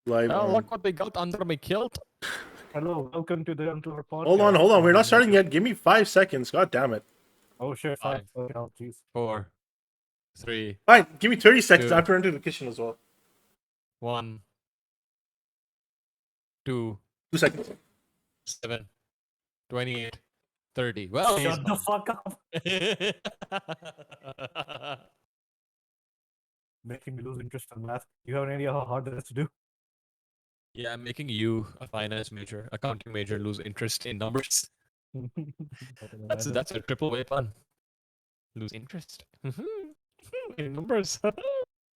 Live Oh, on. look what they got under my kilt. Hello, welcome to the Unclever Podcast. Hold on. We're not starting yet. Give me 5 seconds. God damn it. Oh, sure, fine. 5, Okay, oh, jeez. 4, 3, Fine. Give me 30 seconds. Two. I have to run to the kitchen as well. 1, 2, 2 seconds. 7, 28, 30. Well, he's Shut the fuck up. Making me lose interest in math. You have any idea how hard that is to do? Yeah, I'm making you, a finance major, accounting major, lose interest in numbers. That's a triple way pun. Lose interest in numbers.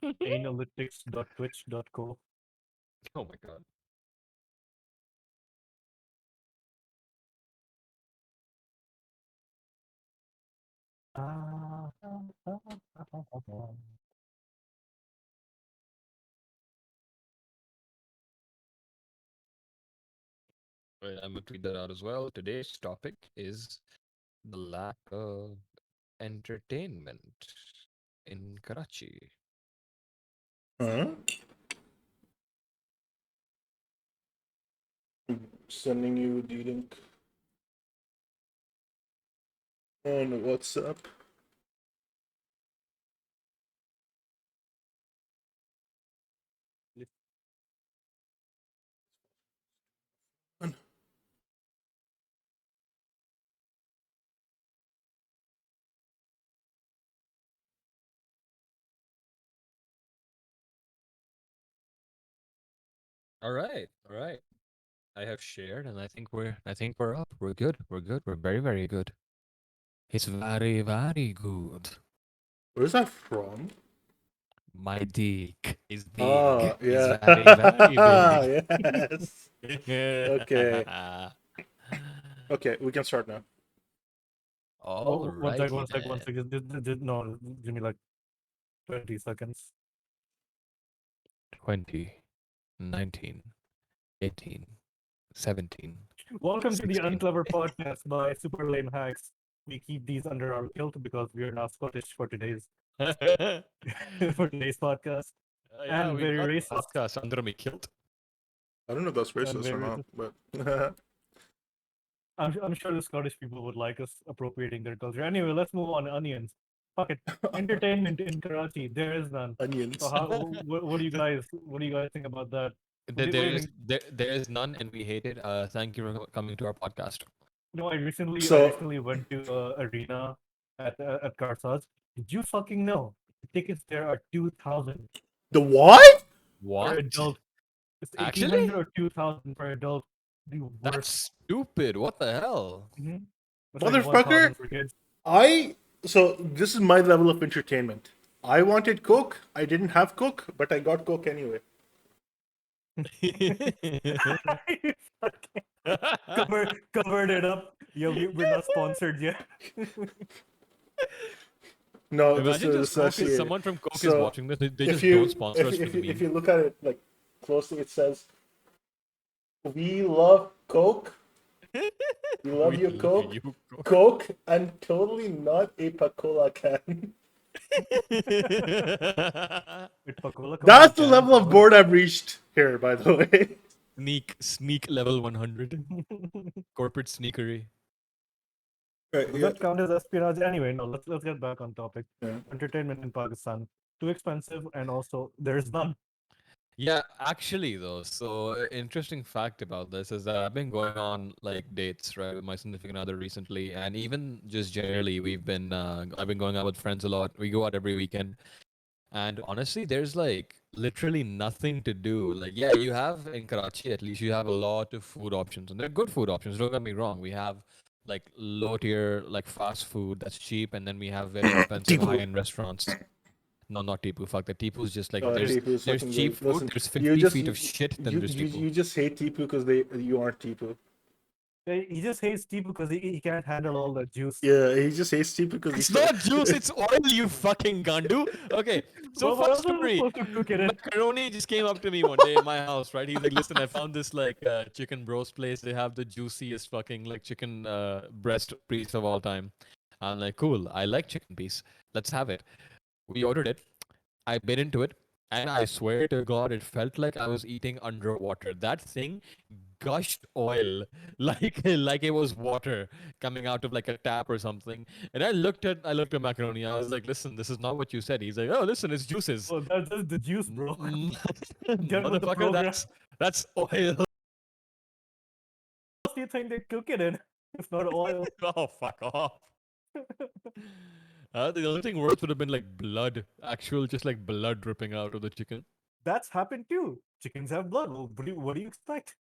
Analytics.twitch.co. Oh my god. Right, I'm gonna tweet that out as well. Today's topic is the lack of entertainment in Karachi. Huh? Sending you the link. On WhatsApp. All right, all right. I have shared, and I think we're up. We're good. We're good. We're very, very good. It's very, very good. Where's that from? My dick is big. Ah, It's yeah. very, very Yes. big. Okay. Okay, we can start now. All One right. second. No, give me like 20 seconds. 20, 19, 18, 17. Welcome to the 16. Unclever Podcast by Super Lame Hacks. We keep these under our kilt because we are not Scottish for today's for today's podcast. Yeah, And we very got racist. podcast under my kilt. I don't know if that's And racist or very not, but I'm sure the Scottish people would like us appropriating their culture. Anyway, let's move on. Onions. Fuck it. Entertainment in Karachi. There is none. onions. So what do you guys think about that? What do There you is think? there is none, and we hate it. Thank you for coming to our podcast. No, I recently So- went to arena at Karsaz. Did you fucking know the tickets there are 2,000 The what? for What? adult? It's Actually? 1,800 or 2,000 for adult. The worst. That's stupid. What the hell? Mhm. It's Motherfucker. 1,000 for kids. So this is my level of entertainment. I wanted Coke. I didn't have Coke, but I got Coke anyway. Covered it up. Yeah, we're not sponsored yet. No, Imagine this just is Coke actually is, someone from Coke is so, watching this. They if just you don't sponsor us for the if meme. you look at it like closely, it says, "We love Coke. We love We you, love Coke. you, Coke. Coke, and totally not a Cola can." With Pacola That's the Cola level of can. board I've reached here, by the way. Sneak level 100. Corporate sneakery. Right, Does yeah. that count as espionage? Anyway, no. Let's get back on topic. Yeah. Entertainment in Pakistan too expensive, and also there's none. Yeah, actually though, so interesting fact about this is that I've been going on like dates, right, with my significant other recently, and even just generally, I've been going out with friends a lot. We go out every weekend, and honestly, there's like literally nothing to do. Like, yeah, you have in Karachi at least you have a lot of food options, and they're good food options. Don't get me wrong. We have like low tier like fast food that's cheap, and then we have very expensive Tipu. high end restaurants. No, not Tipu. Fuck that. Tipu's just like Tipu is there's fucking cheap great. food. Listen, There's you 50 just feet of shit. Then there's Tipu. you just hate Tipu because you aren't Tipu. He just hates tea because he can't handle all the juice. Yeah, he just hates Tipu because It's not juice. It's oil. You fucking gandu. Okay. So Well, what first else am I story. supposed to cook it in? Macaroni just came up to me one day in my house, right? He's like, "Listen, I found this like chicken roast place. They have the juiciest fucking like chicken breast piece of all time." I'm like, "Cool. I like chicken piece. Let's have it." We ordered it. I bit into it. And I swear to God, it felt like I was eating underwater. That thing gushed oil like it was water coming out of like a tap or something. And I looked at macaroni. I was like, listen, this is not what you said. He's like, oh, listen, it's juices. Oh, that's just the juice, bro. Get with the Motherfucker, program. that's oil. What do you think they cook it in? If not oil. Oh, fuck off. The only thing worse would have been like blood, actual, just like blood dripping out of the chicken. That's happened too. Chickens have blood. Well, what do you expect?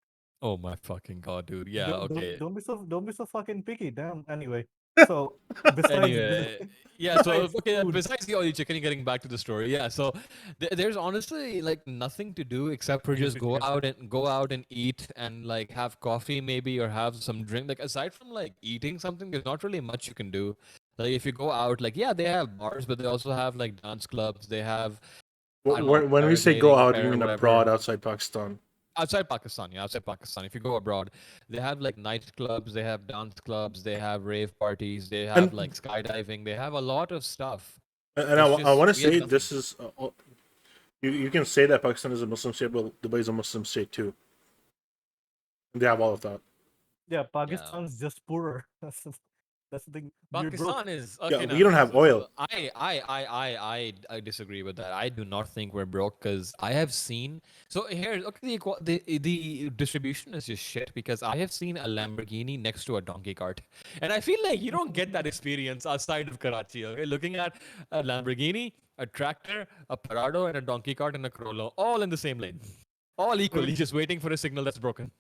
Oh my fucking God, dude. Yeah, Don't, don't, okay. don't be so fucking picky. Damn. Anyway, so besides Anyway, yeah, so besides okay, food, besides the oily chicken, getting back to the story, yeah, so there's honestly like nothing to do except for just juicy chicken. go out and eat and like have coffee maybe or have some drink. Like aside from like eating something, there's not really much you can do. Like if you go out, like yeah, they have bars, but they also have like dance clubs. They have I don't know, When we say go paragliding, out, you mean whatever. abroad, outside Pakistan. Outside Pakistan, yeah, outside Pakistan. If you go abroad, they have like nightclubs, they have dance clubs, they have rave parties, they have like And skydiving, they have a lot of stuff. and It's I just want to we have say nothing. this is you can say that Pakistan is a Muslim state, but Dubai is a Muslim state too. They have all of that. yeah, Yeah. Pakistan's just poorer. That's the thing. We're broke. Pakistan is Yeah, okay we now. don't have oil. I disagree with that. I do not think we're broke because I have seen. So here, okay, the distribution is just shit because I have seen a Lamborghini next to a donkey cart, and I feel like you don't get that experience outside of Karachi. Okay, looking at a Lamborghini, a tractor, a Parado, and a donkey cart and a Corolla, all in the same lane, all equally, just waiting for a signal that's broken.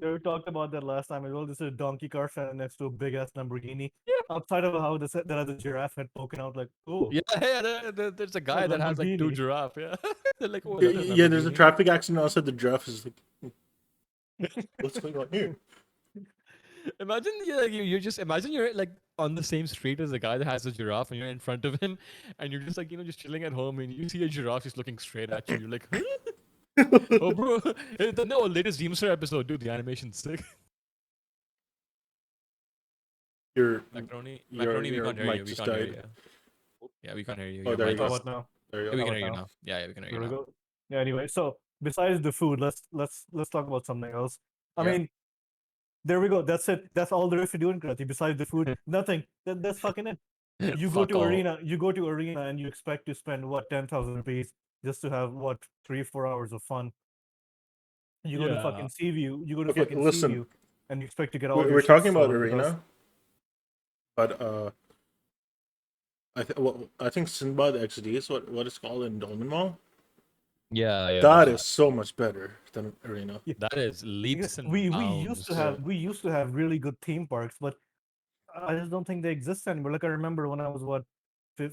We talked about that last time as well. This is a donkey car stand next to a big ass Lamborghini. Yeah. Outside of a house, there has a giraffe head poking out. Like, oh, Yeah, yeah. There's a a guy that has like two Lamborghini. giraffe. Yeah, they're like, oh, Yeah, that's a yeah, there's a Lamborghini. traffic accident outside the giraffe. Is like, what's going on here? Imagine you just imagine you're like on the same street as the guy that has a giraffe and you're in front of him and you're just like just chilling at home and you see a giraffe just looking straight at you. You're like, huh? Oh bro, the no latest Deemster episode, dude. The animation's sick. Your Macaroni, we your can't hear you. mic We just can't hear died. you. Yeah, we can't hear you. Oh, Your there you mic how go. is. about now? There you Yeah, we go. How can about hear you now? now. Yeah, we can hear you There we now. go. Yeah. Anyway, so besides the food, let's talk about something else. I Yeah. mean, there we go. That's it. That's all there is to do in Karachi. Besides the food, nothing. That's fucking it. You go Fuck to all. arena. You go to arena, and you expect to spend what 10,000 rupees just to have what 3-4 hours of fun. You go to Yeah. fucking Seaview. You go to Okay, fucking listen. Seaview, and you expect to get all We're, your we're shit talking about stolen because arena, but I think Sinbad XD is what it's called in Dolmen Mall. Yeah, That there's is that. so much better than arena. That is because leaps and we used to bounds. Yeah. have really good theme parks, but I just don't think they exist anymore. Like I remember when I was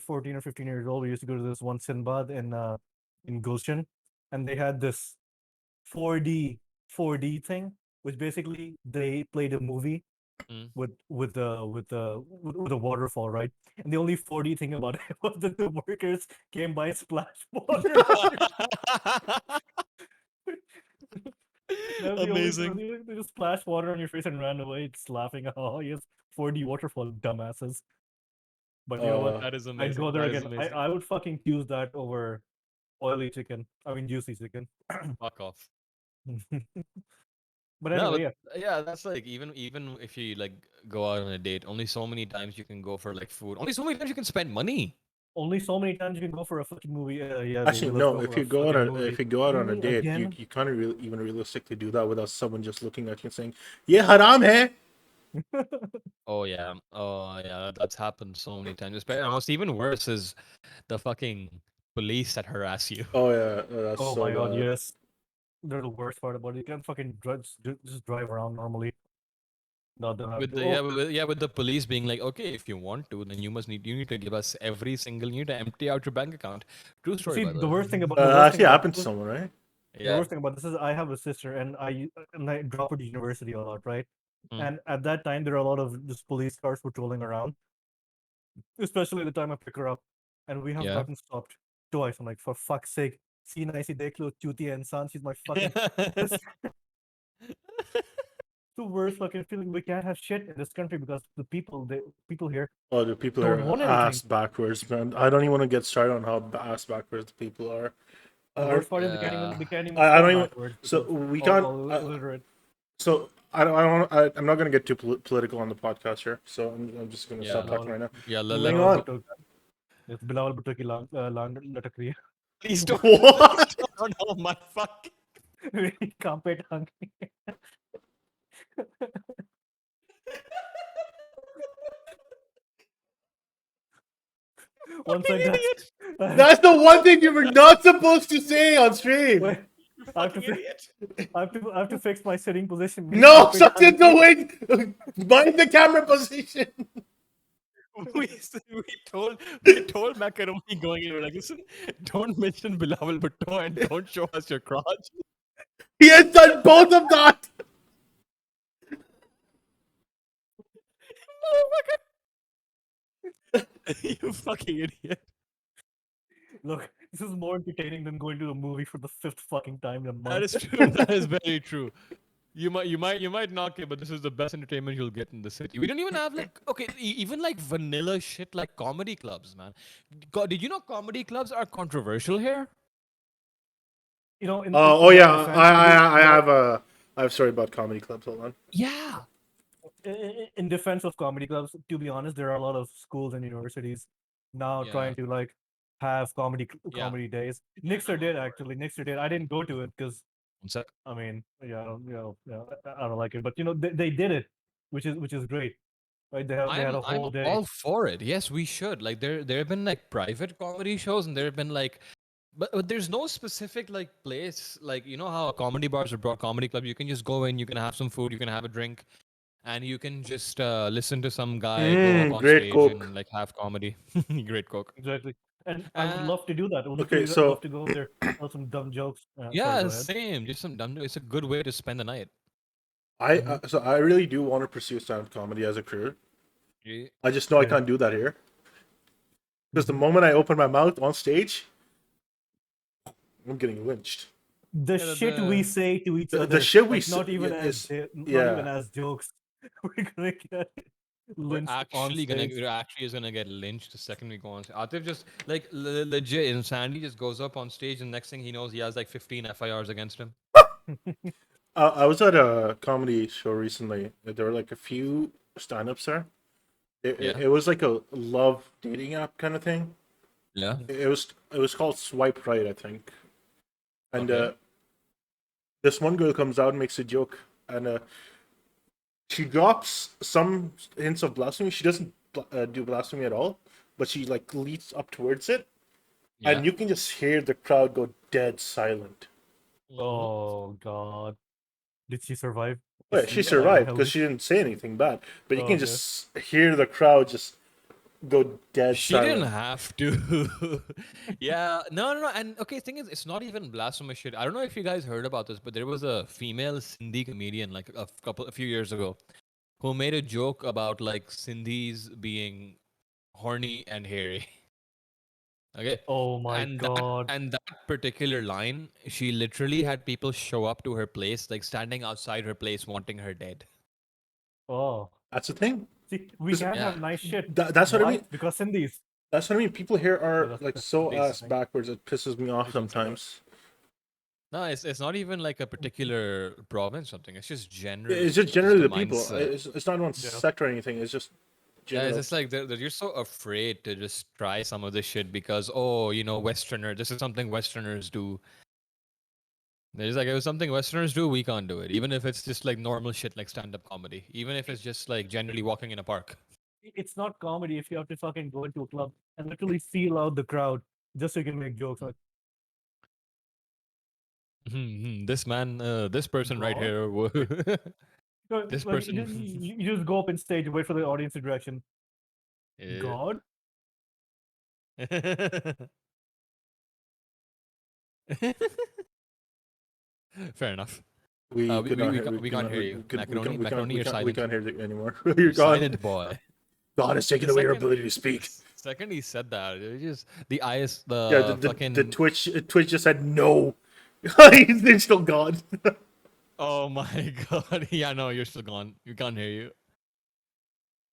14 or 15 years old, we used to go to this one Sinbad in Gulshan, and they had this 4D 4D thing, which basically they played a movie Mm. with a waterfall, right? And the only 4D thing about it was that the workers came by splash water. That was the only Amazing. they just splashed water on your face and ran away. It's laughing. Oh yes, 4D waterfall, dumbasses. But you know what? Uh, That is I'd go amazing. there That is again. I, amazing. I would fucking choose that over oily chicken. I mean juicy chicken. Fuck off. But No, anyway, but yeah. yeah, that's like even if you like go out on a date, only so many times you can go for like food. Only so many times you can spend money. Only so many times you can go for a fucking movie. Yeah, actually, baby, let's no. go for a fucking movie. If you go out on a Really? date, Again? you can't even realistically do that without someone just looking at you and saying, "Yeah, haram hai." Oh yeah, that's happened so many times. Especially, what's even worse is the fucking police that harass you. Oh yeah, that's Oh so my god, bad. yes. They're the worst part about it. You can't fucking just drive around normally. Not them have With to. the Oh, with the police being like, okay, if you want to, then you need to give us every single you need to empty out your bank account. True story, see, by the the way. worst thing about That actually happened to this, someone, right? the Yeah. worst thing about this is I have a sister and I drop her to university a lot, right? Mm. And at that time there are a lot of just police cars patrolling around, especially the time I pick her up, and we have Yeah. gotten stopped twice. I'm like, for fuck's sake, see nicey deklo chuti insan. She's my fucking. It's the worst fucking feeling. We can't have shit in this country because the people here Oh, the people don't are want anything. ass backwards, man. I don't even want to get started on how ass backwards the people are. The Uh, worst part is Yeah. they can't even I spell don't even. backwards So because we can't. all illiterate. So I don't. I'm not gonna get too political on the podcast here. So I'm just gonna stop Yeah. talking right now. Yeah. Hang Bilawal on. Bhutto. It's Bilawal Bhutto ki lang latak rahi Please don't. What? Please don't. Oh my fuck. hai. Kahan pe tang? Once I Fucking got, idiot. That's the one thing you were not supposed to say on stream. wait, You I have to fucking fi- idiot. I have to fix my sitting position. Mere No, kahan pe such tang is the way. Mind the camera position. We told Macaroni going in. We're like, listen, don't mention Bilawal Bhutto and don't show us your crotch. He has done both of that. You fucking idiot. Look, this is more entertaining than going to a movie for the fifth fucking time in a That month. is true. That is very true. You might knock it, but this is the best entertainment you'll get in the city. We don't even have like even like vanilla shit like comedy clubs, man. Did you know comedy clubs are controversial here? You know, Oh in my yeah, defense, it is, I have a story about comedy clubs. Hold on. Yeah. in defense of comedy clubs, to be honest, there are a lot of schools and universities now Yeah. trying to like have Yeah. comedy days. Nixer did actually. Nixer did. I didn't go to it because One sec. I mean, yeah, I don't, I don't like it. But you know, they did it, which is great. Right? They had a I'm whole day. all for it. Yes, we should. Like there have been like private comedy shows and there have been like but there's no specific like place like you know how comedy bars are brought comedy club you can just go in you can have some food you can have a drink and you can just listen to some guy go up on Great stage Coke. and like have comedy. Great coke. Exactly. And I would Uh, love to do that. I would Okay, literally love so to go there, tell some dumb jokes. Sorry, yeah, go ahead. same. Just some dumb. It's a good way to spend the night. I really do want to pursue stand-up comedy as a career. Yeah. I just know I Yeah. can't do that here because the moment I open my mouth on stage, I'm getting lynched. The Yeah, shit we say to each The other, shit we like, not say even is not even yeah. as jokes. We're gonna get We're lynched on actually gonna stage. we're actually is gonna get lynched the second we go on. Atif just like legit insanity just goes up on stage and next thing he knows he has like 15 FIRs against him. I was at a comedy show recently. There were like a few stand-ups there. Yeah. It was like a love dating app kind of thing. Yeah. It was called Swipe Right, I think. And Okay. this one girl comes out and makes a joke, and she drops some hints of blasphemy. She doesn't do blasphemy at all, but she like leads up towards it, Yeah. and you can just hear the crowd go dead silent. Oh god. Did she survive? Well, Is she she alive and survived because healthy? she didn't say anything bad, but you Oh, can okay. just hear the crowd just go dead She silent. didn't have to. Yeah, no. And okay, thing is, it's not even blasphemous shit. I don't know if you guys heard about this, but there was a female Sindhi comedian like a few years ago who made a joke about like Sindhis being horny and hairy. Okay, Oh my and god. that particular line, she literally had people show up to her place, like standing outside her place, wanting her dead. Oh. That's the thing. See, we 'Cause can Yeah, have nice shit. That's what I Why? mean. Because Sindhis. That's what I mean. People here are That's like the so basic ass thing. backwards. It pisses me off You can say that. sometimes. no, it's not even like a particular province, something. It's just generally, It's just just generally the the people. mindset. It's not one Yeah. sect or anything. It's just Yeah, it's general. just like you're so afraid to just try some of this shit because oh, Westerner. This is something Westerners do. There's like it was something Westerners do, we can't do it. Even if it's just like normal shit like stand-up comedy. Even if it's just like generally walking in a park. It's not comedy if you have to fucking go into a club and literally feel out the crowd just so you can make jokes like This man, this person right God. here. No, This like, person. you just go up in stage, wait for the audience interaction. Yeah. God? Fair enough. We We could not hear. we can't hear you. Macaroni, you're We silent. can't hear you anymore. You're You're gone. silent, boy. God has taken The away your second, ability to speak. second he said that, it just the eyes, Yeah, the fucking. the Twitch just said no. He's still gone. Oh my god! Yeah, no, you're still gone. We can't hear you.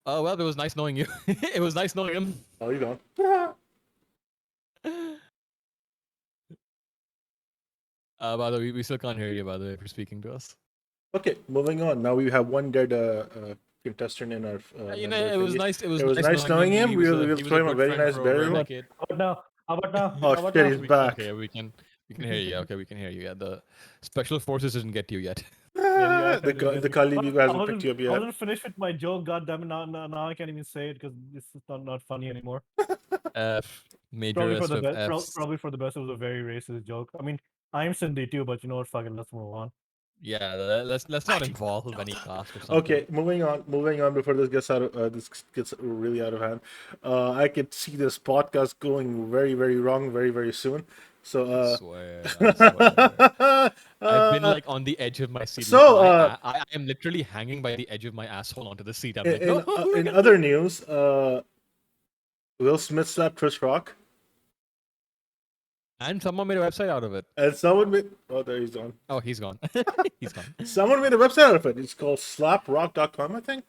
Oh well, it was nice knowing you. It was nice knowing him. Oh, you're gone. By the way, we still can't hear you. By the way, if you're speaking to us. Okay, moving on. Now we have one dead contestant in our You know, member it was thingy. nice. It was It was nice nice knowing knowing him. him. We'll He was throw a him a good very friend nice for over a How burial. about, decade. how about now? How about now? Oh How about shit, now? he's back. Okay, we can hear you. Okay, we can hear you. Yeah, the special forces didn't get you yet. Yeah, The Kali Bigo hasn't picked you up I yet. wasn't finished with my joke. God damn it! Now I can't even say it because this is not funny anymore. F, Probably for majorest the of best. Fs. Probably for the best. It was a very racist joke. I mean, I'm Cindy too, but you know what? Fuck it. Let's move on. Yeah, let's not involve any caste or something. Okay, moving on. Moving on before this gets really out of hand. I could see this podcast going very wrong very soon. So I swear, I swear. I've been like on the edge of my seat. Like so I am literally hanging by the edge of my asshole onto the seat. I'm like, in no, we're in gonna other do. news, Will Smith slapped Chris Rock, And someone made a website out of it. and someone made there he's on. Oh, he's gone. He's gone. Someone made a website out of it. It's called slaprock.com, I think.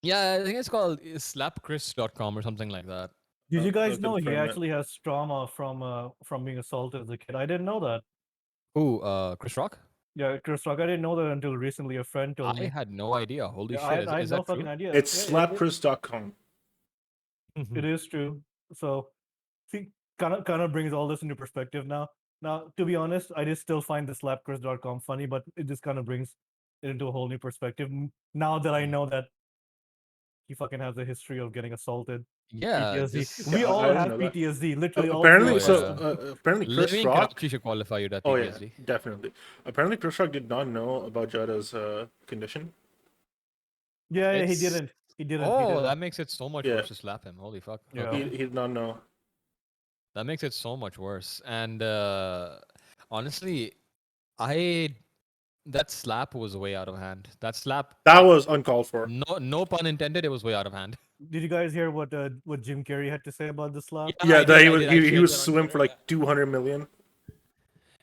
Yeah, I think it's called slapchris.com or something like that. Did you I'll guys know he confirm it. actually has trauma from being assaulted as a kid? I didn't know that. Who? Chris Rock? Yeah, Chris Rock. I didn't know that until recently. A friend told I me. had no idea. Holy Yeah, shit! I Is had no that fucking true? idea. It's Yeah, slapchris.com. it is true. So, see, kind of brings all this into perspective now. Now, to be honest, I just still find the slapchris.com funny, but it just kind of brings it into a whole new perspective. Now that I know that he fucking has a history of getting assaulted, Yeah, PTSD. just We Yeah, I all didn't have know that. PTSD. Literally, all three Apparently, oh of us. yeah. apparently Chris Living in Rock. Karachi should qualify you that Oh yeah, PTSD. definitely. Apparently, Chris Rock did not know about Jada's condition. Yeah, he It's didn't. He didn't. He oh, didn't. that makes it so much Yeah. worse to slap him. Holy fuck. Yeah. Okay. He did not know. That makes it so much worse. And honestly, I that slap was way out of hand. That slap, That was uncalled for. no pun intended, it was way out of hand. Did you guys hear what Jim Carrey had to say about the slap? Yeah, I that did. I did. I he shared was that on suing for Twitter. like 200 million.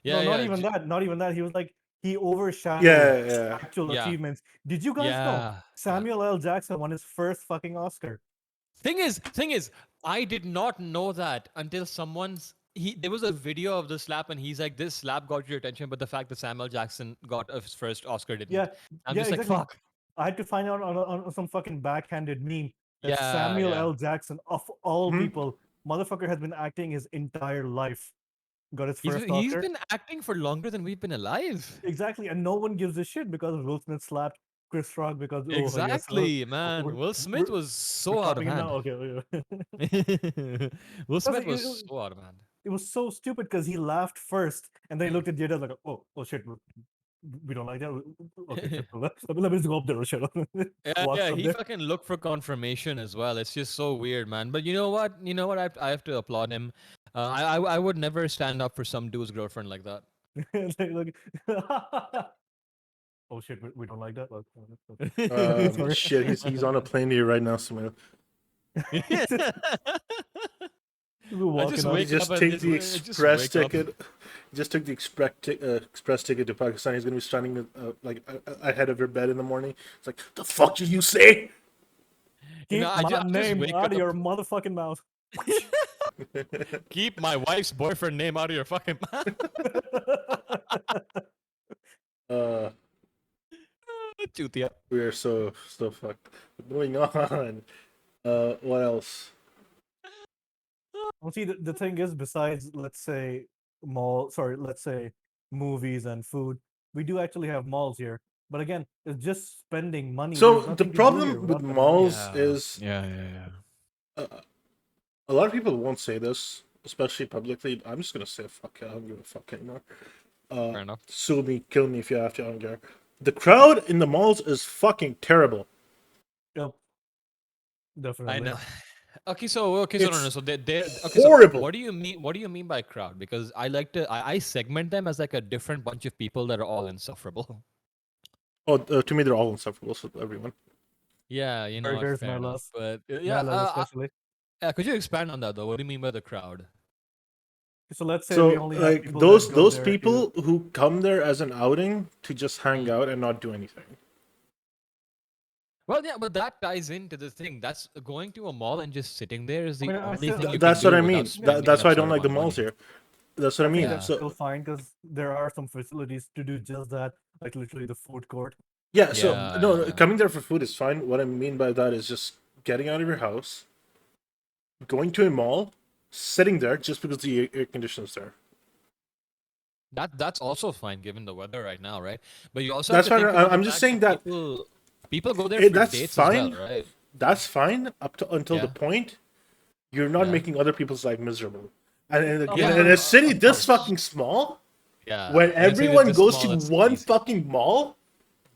Yeah, No, yeah, not yeah. even that. Not even that. He was like he overshadowed Yeah. actual Yeah. achievements. Did you guys know Yeah. Samuel L. Jackson won his first fucking Oscar? Thing is, I did not know that until there was a video of the slap and he's like, this slap got your attention, but the fact that Samuel Jackson got his first Oscar didn't. Yeah, I'm yeah, just like, exactly. fuck. I had to find out on some fucking backhanded meme that Yeah, Samuel yeah. L. Jackson, of all Mhm. people, motherfucker has been acting his entire life. Got his first He's Oscar. been acting for longer than we've been alive. Exactly, and no one gives a shit because Will Smith slapped Chris Rock because yes, Exactly, man. we're, Will Smith we're, was we're so out of slapping him now. hand. Okay. Will That's Smith like, was so out of hand. it was so stupid because he laughed first, and then he looked at Jada like, oh shit, we don't like that. Okay, shit, let me just go up there. Shut up. Yeah, Walks yeah, up he there. fucking looked for confirmation as well. It's just so weird, man. But you know what? You know what? I have to applaud him. I would never stand up for some dude's girlfriend like that. Like, oh shit, we don't like that. Sorry. Shit, he's on a plane here right now, Samir. We're I just walking up. He wake just up take and the just express wake up. ticket. He just took the express ticket to Pakistan. He's gonna be standing ahead of your bed in the morning. It's like, the fuck did you say? Keep know, I my just name wake out up. of your motherfucking mouth. Keep my wife's boyfriend name out of your fucking mouth. Chutia. We are so fucked. Moving on. What else? Well, see, the thing is, besides let's say let's say movies and food, we do actually have malls here. But again, it's just spending money. So There's the nothing to do here problem with without spending money. malls is Yeah. a lot of people won't say this, especially publicly. I'm just gonna say fuck it. I don't give a fuck anymore. Fair enough. Sue me, kill me if you have to. I don't care. The crowd in the malls is fucking terrible. Yep. Definitely. I know. Okay, so no. It's So they horrible. So what do you mean? What do you mean by crowd? Because I segment them as like a different bunch of people that are all insufferable. Oh, to me they're all insufferable. So everyone. Yeah, you know, Burgers, fair enough. Mellas. But Mellas especially. could you expand on that though? What do you mean by the crowd? So let's say So we only have like people those that go there people who come there as an outing to just hang Mm. out and not do anything. Well, yeah, but that ties into the thing. That's going to a mall and just sitting there is the I mean, I only said- thing you That's can what do I mean. without spending That's an why I absurd don't like the amount of malls money. here. That's what I I think mean. Yeah. that's So still fine because there are some facilities to do just that, like literally the food court. yeah, so no, no, Yeah. coming there for food is fine. What I mean by that is just getting out of your house, going to a mall, sitting there just because the air conditioner's there. That's also fine given the weather right now, right? But you also have That's to fine. think about the I'm just fact saying that that people go there for that's dates as well, fine. right? That's fine up to until the Yeah. point you're not Yeah. making other people's life miserable. And Yeah, in a city Of this course. fucking small, Yeah. when And it's like everyone this goes to small, it's one easy. fucking mall,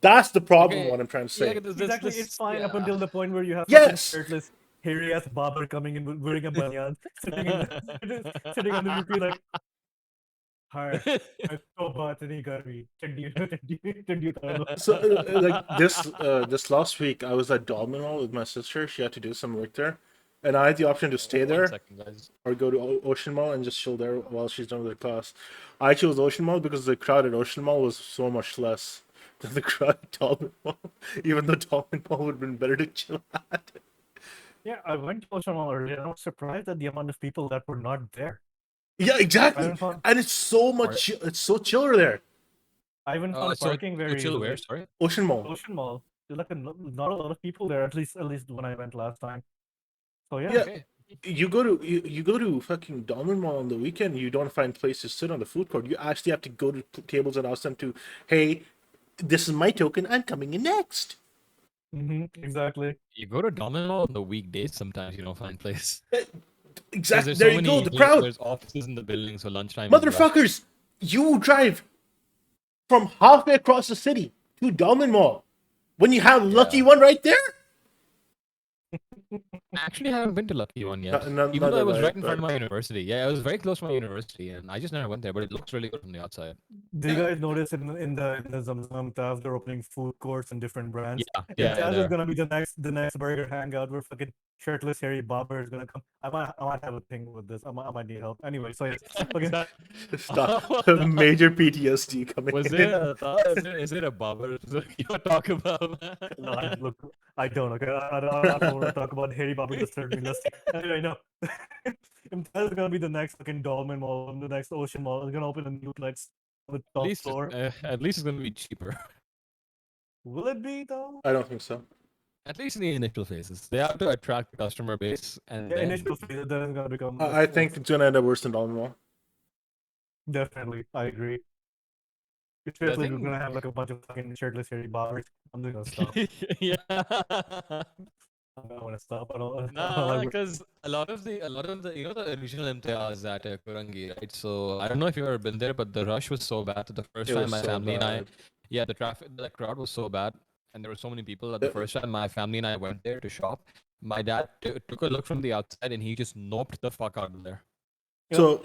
that's the problem. Okay. What I'm trying to Yeah, say. exactly. It's fine up yeah. until the point where you have fucking Yes. shirtless, hairy ass barber coming in wearing a banyan, sitting in the, sitting on the VP like, "Hi, मैं तो बात नहीं कर रही, चड्डी उतार लो." So like this last week, I was at Domino with my sister. She had to do some work there, and I had the option to stay One there second, guys. or go to Ocean Mall and just chill there while she's done with her class. I chose Ocean Mall because the crowd at Ocean Mall was so much less than the crowd at Dolphin Mall. Even though Dolphin Mall would have been better to chill at. Yeah, I went to Ocean Mall earlier, and I was surprised at the amount of people that were not there. Yeah, I exactly. even found And it's so much. It's so chiller there. I even found So parking very chill where? easily. Sorry. Ocean Mall. Ocean Mall, there's like not a lot of people there. At least when I went last time. So yeah, Yeah. Okay. You go to fucking Dolphin Mall on the weekend. You don't find place to sit on the food court. You actually have to go to tables and ask them to, hey, this is my token. I'm coming in next. exactly. You go to Domino on the weekdays, sometimes you don't find place. Because Exactly. there's There so you many, go. The crowd. there's offices in the building, so lunchtime is rough. Motherfuckers, you drive from halfway across the city to Dolphin Mall when you have Lucky Yeah. One right there. I actually haven't been to Lucky One yet. Not Even though it was that right in front but of my university. Yeah, it was very close to my university, and I just never went there. But it looks really good from the outside. Do you guys notice in the Zamzam Taf they're opening food courts and different brands? Yeah, Imtiaz is there. gonna be the next burger hangout where fucking shirtless hairy barber is gonna come. I might have a thing with this. I might need help. Anyway, so yes, fucking stop. Major PTSD coming Was in. there is it a barber you're talking about? no, I don't. Okay, I don't want to talk about hairy barber disturbed me. Let's anyway, no. Imtiaz is gonna be the next fucking Dolmen Mall, the next Ocean Mall. It's gonna open a new Plex on the top floor. At least it's gonna be cheaper. Will it be though? I don't think so. At least in the initial phases, they have to attract the customer base, and The then initial phase, then it's gonna become. I think it's gonna end up worse than Dolphin Mall. Definitely, I agree. I Especially if we're think gonna have like a bunch of fucking shirtless hairy barbers. I'm just gonna stop. yeah. I'm not gonna stop. I don't Nah, like. because a lot of the the original MTAs at Kurangi, right? So I don't know if you've ever been there, but the rush was so bad that the first It time was my so family and I, bad. yeah, the crowd was so bad, and there were so many people that the first time my family and I went there to shop, my dad took a look from the outside and he just noped the fuck out of there. So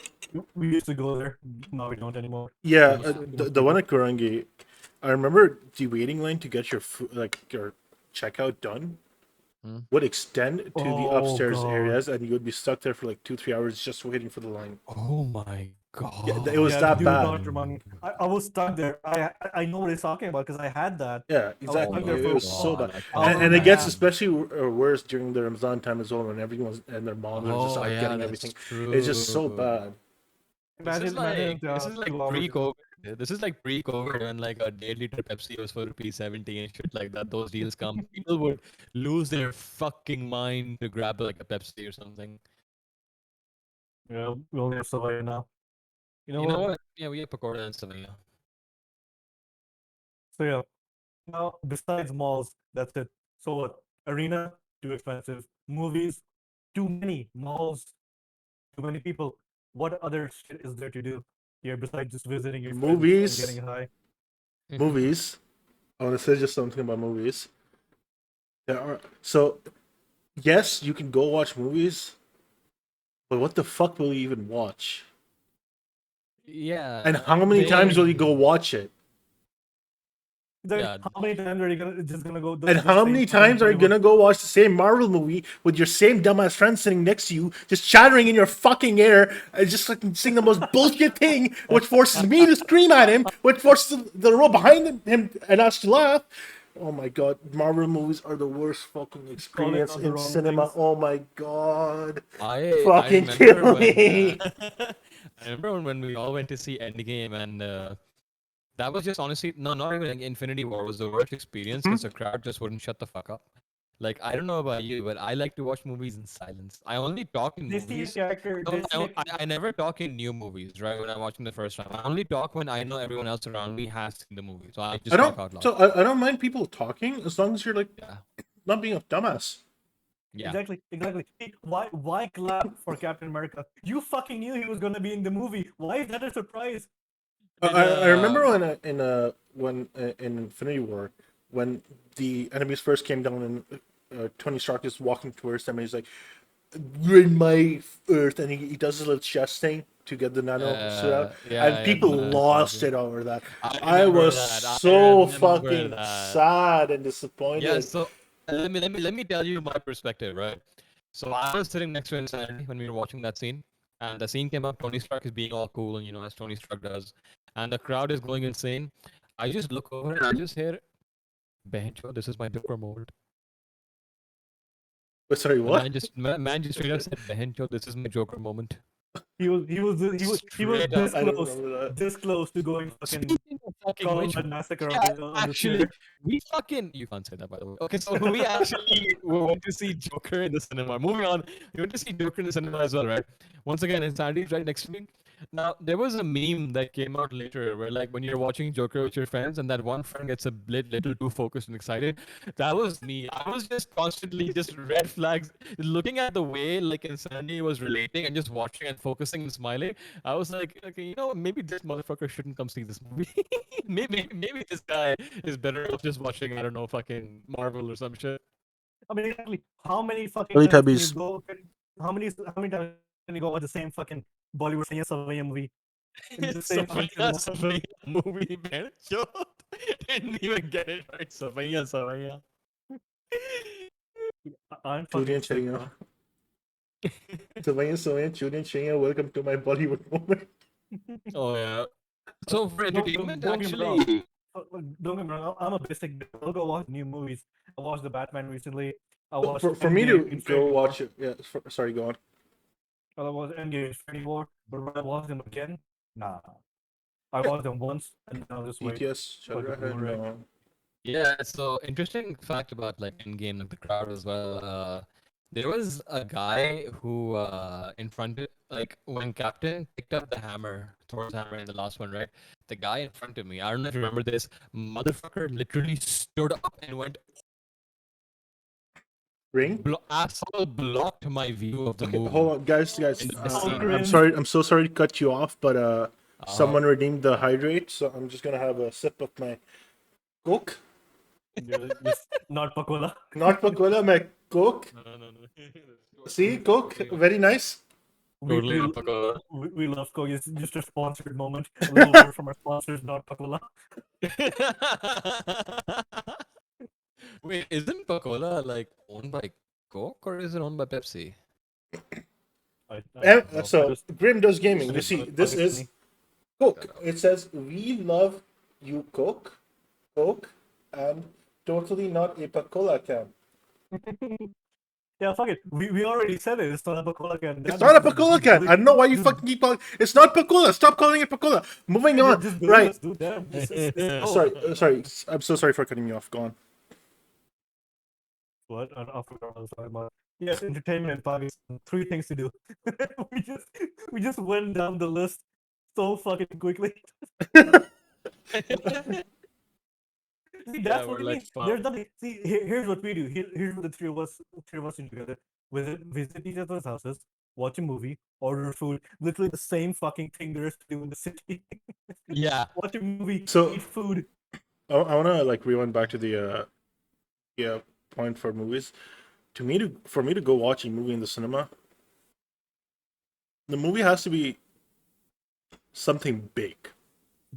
We used to go there. Now we don't anymore. yeah, Yeah. the one at Kurangi, I remember the waiting line to get your your checkout done Hmm. would extend to the Oh, upstairs God. areas, and you would be stuck there for like 2-3 hours just waiting for the line. Oh my god. it was Yeah, that do bad. not remind me. I was stuck there. I know what he's talking about because I had that. Yeah, exactly. stuck there It for a was so while. bad, Oh, and it gets man. especially worse during the Ramzan time as well, when everyone's and their moms are just Oh out yeah, getting that's everything. true. It's just so bad. Imagine This is like 2 hours. pre-COVID. This is like pre-COVID when like a 8 liter Pepsi was for ₹70 and shit like that. Those deals come. People would lose their fucking mind to grab like a Pepsi or something. Yeah, we only have Savaya now. You know You know what? what? Yeah, we have Pakoda and stuff. Yeah. So yeah. Now, besides malls, that's it. So what? Arena, too expensive. Movies, too many. Malls, too many people. What other shit is there to do here besides just visiting your friends and Movies. getting high? Movies. I want to say just something about movies. So yes, you can go watch movies, but what the fuck will you even watch? Yeah. And how many times will you go they- watch it? Yeah. How many times are you just gonna go? And how many times are you gonna go watch the same Marvel movie with your same dumbass friend sitting next to you, just chattering in your fucking ear, and just like saying the most bullshit thing, which forces me to scream at him, which forces the row behind him and us to laugh? Oh my god, Marvel movies are the worst fucking experience on the in wrong cinema. things. Oh my god. I Fucking remember kill when, me. I remember when we all went to see Endgame, and that was just honestly no, not even like Infinity War was the worst experience because the crowd just wouldn't shut the fuck up. Like I don't know about you, but I like to watch movies in silence. I only talk in They see a movies. character. No, They see a, I never talk in new movies, right? When I'm watching the first time, I only talk when I know everyone else around me has seen the movie, so I I just don't. talk out loud. So I don't mind people talking as long as you're like Yeah, not being a dumbass. yeah. exactly. Why clap for Captain America? You fucking knew he was gonna be in the movie. Why is that a surprise? Did I remember when in Infinity War when the enemies first came down and Tony Stark is walking towards them and he's like, "You're in my Earth," and he does his little chest thing to get the nano suit out, and Yeah, people lost yeah. it over that. I I remember was that. I so remember fucking that. sad and Yeah, disappointed. so let me tell you my perspective, right? So I was sitting next to Insanity when we were watching that scene, and the scene came up. Tony Stark is being all cool, and as Tony Stark does, and the crowd is going insane. I just look over and I just hear, "Banjo, this is my Joker moment." But sorry, The what? man just straight up said, "Banjo, this is my Joker moment." He was Straight up. I don't remember that. this close to going fucking Speaking of fucking which, Columbine massacre yeah, on the actually, theater. we fucking you can't say that by the way. Okay, so we actually went to see Joker in the cinema. Moving on, we went to see Joker in the cinema as well, right? Once again, Insanity is right next to me. Now there was a meme that came out later where like when you're watching Joker with your friends and that one friend gets a little too focused and excited. That was me. I was just constantly just red flags, looking at the way like Insanity was relating and just watching and focusing and smiling. I was like, okay, maybe this motherfucker shouldn't come see this movie. maybe this guy is better off just watching, I don't know, fucking Marvel or some shit. I mean, exactly. How many fucking times can you Teletubbies. go? How many times can you go watch the same fucking Bollywood Savaya movie in the same fucking cinema? Savaya movie, man. Didn't even get it right. Savaya. I'm fucking Julian sick, Chenya. bro. Julian Chenya, welcome to my Bollywood moment. Oh yeah. So for entertainment, Don't get me wrong. actually, Don't get me wrong. I'm a basic bitch. I'll go watch new movies. I watched the Batman recently. I watched For me Endgame, to go Infinity War. watch it, yeah. Sorry, go on. I watched Endgame, Infinity War. But when I watch them again, nah. I watched them once and then I'll just wait BTS, for the Shadrach, Blu-ray. no. yeah. So interesting fact about like Endgame, like the crowd as well. There was a guy who in front of like when Captain picked up the hammer, Thor's hammer in the last one, right? The guy in front of me, I don't know if you remember this, motherfucker literally stood up and went Ring. asshole blocked my view of the Okay, movie hold on, guys. in the best Oh, scene. I'm cringe. sorry. I'm so sorry to cut you off, but Uh-huh. someone redeemed the hydrate, so I'm just gonna have a sip of my Coke. Yes, not Pakola. Not Pakola, my Coke. No. See, Coke, very nice. Totally not Pakola. We love Coke. It's just a sponsored moment. A little word from our sponsors, not Pakola. Wait, isn't Pakola like owned by Coke or is it owned by Pepsi? I don't know. So Grim does gaming. You Just see, this is Pakistani. Coke. It says we love you, Coke, and totally not a Pakola can. Yeah, fuck it. We already said it. It's not a Pakola can. It's not a Pakola can. I don't know why you fucking keep calling. It's not Pakola. Stop calling it Pakola. Moving on. Just Right. let's do that. It's Sorry. I'm so sorry for cutting you off. Go on. What? I forgot what I was talking about. Yes, entertainment in Pakistan. 3 things to do. we just went down the list so fucking quickly. See, that's what we're I like mean. There's nothing. See, here's what we do. Here's what the three of us do together. Visit each other's houses, watch a movie, order food. Literally the same fucking thing there is to do in the city. Yeah. Watch a movie, So- eat food. I want to like rewind back to the point for movies. For me to go watch a movie in the cinema, the movie has to be something big.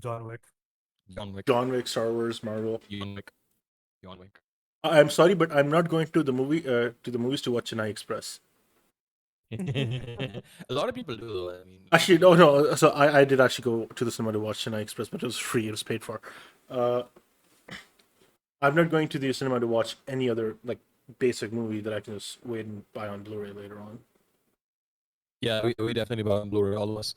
John Wick. John Wick. John Wick, Star Wars, Marvel. John Wick. John Wick. I'm sorry, but I'm not going to the movies to watch Chennai Express. A lot of people do though. I mean, Actually, no. So I did actually go to the cinema to watch Chennai Express, but it was free. It was paid for. I'm not going to the cinema to watch any other like basic movie that I can just wait and buy on Blu-ray later on. yeah, we definitely buy on Blu-ray, all of us.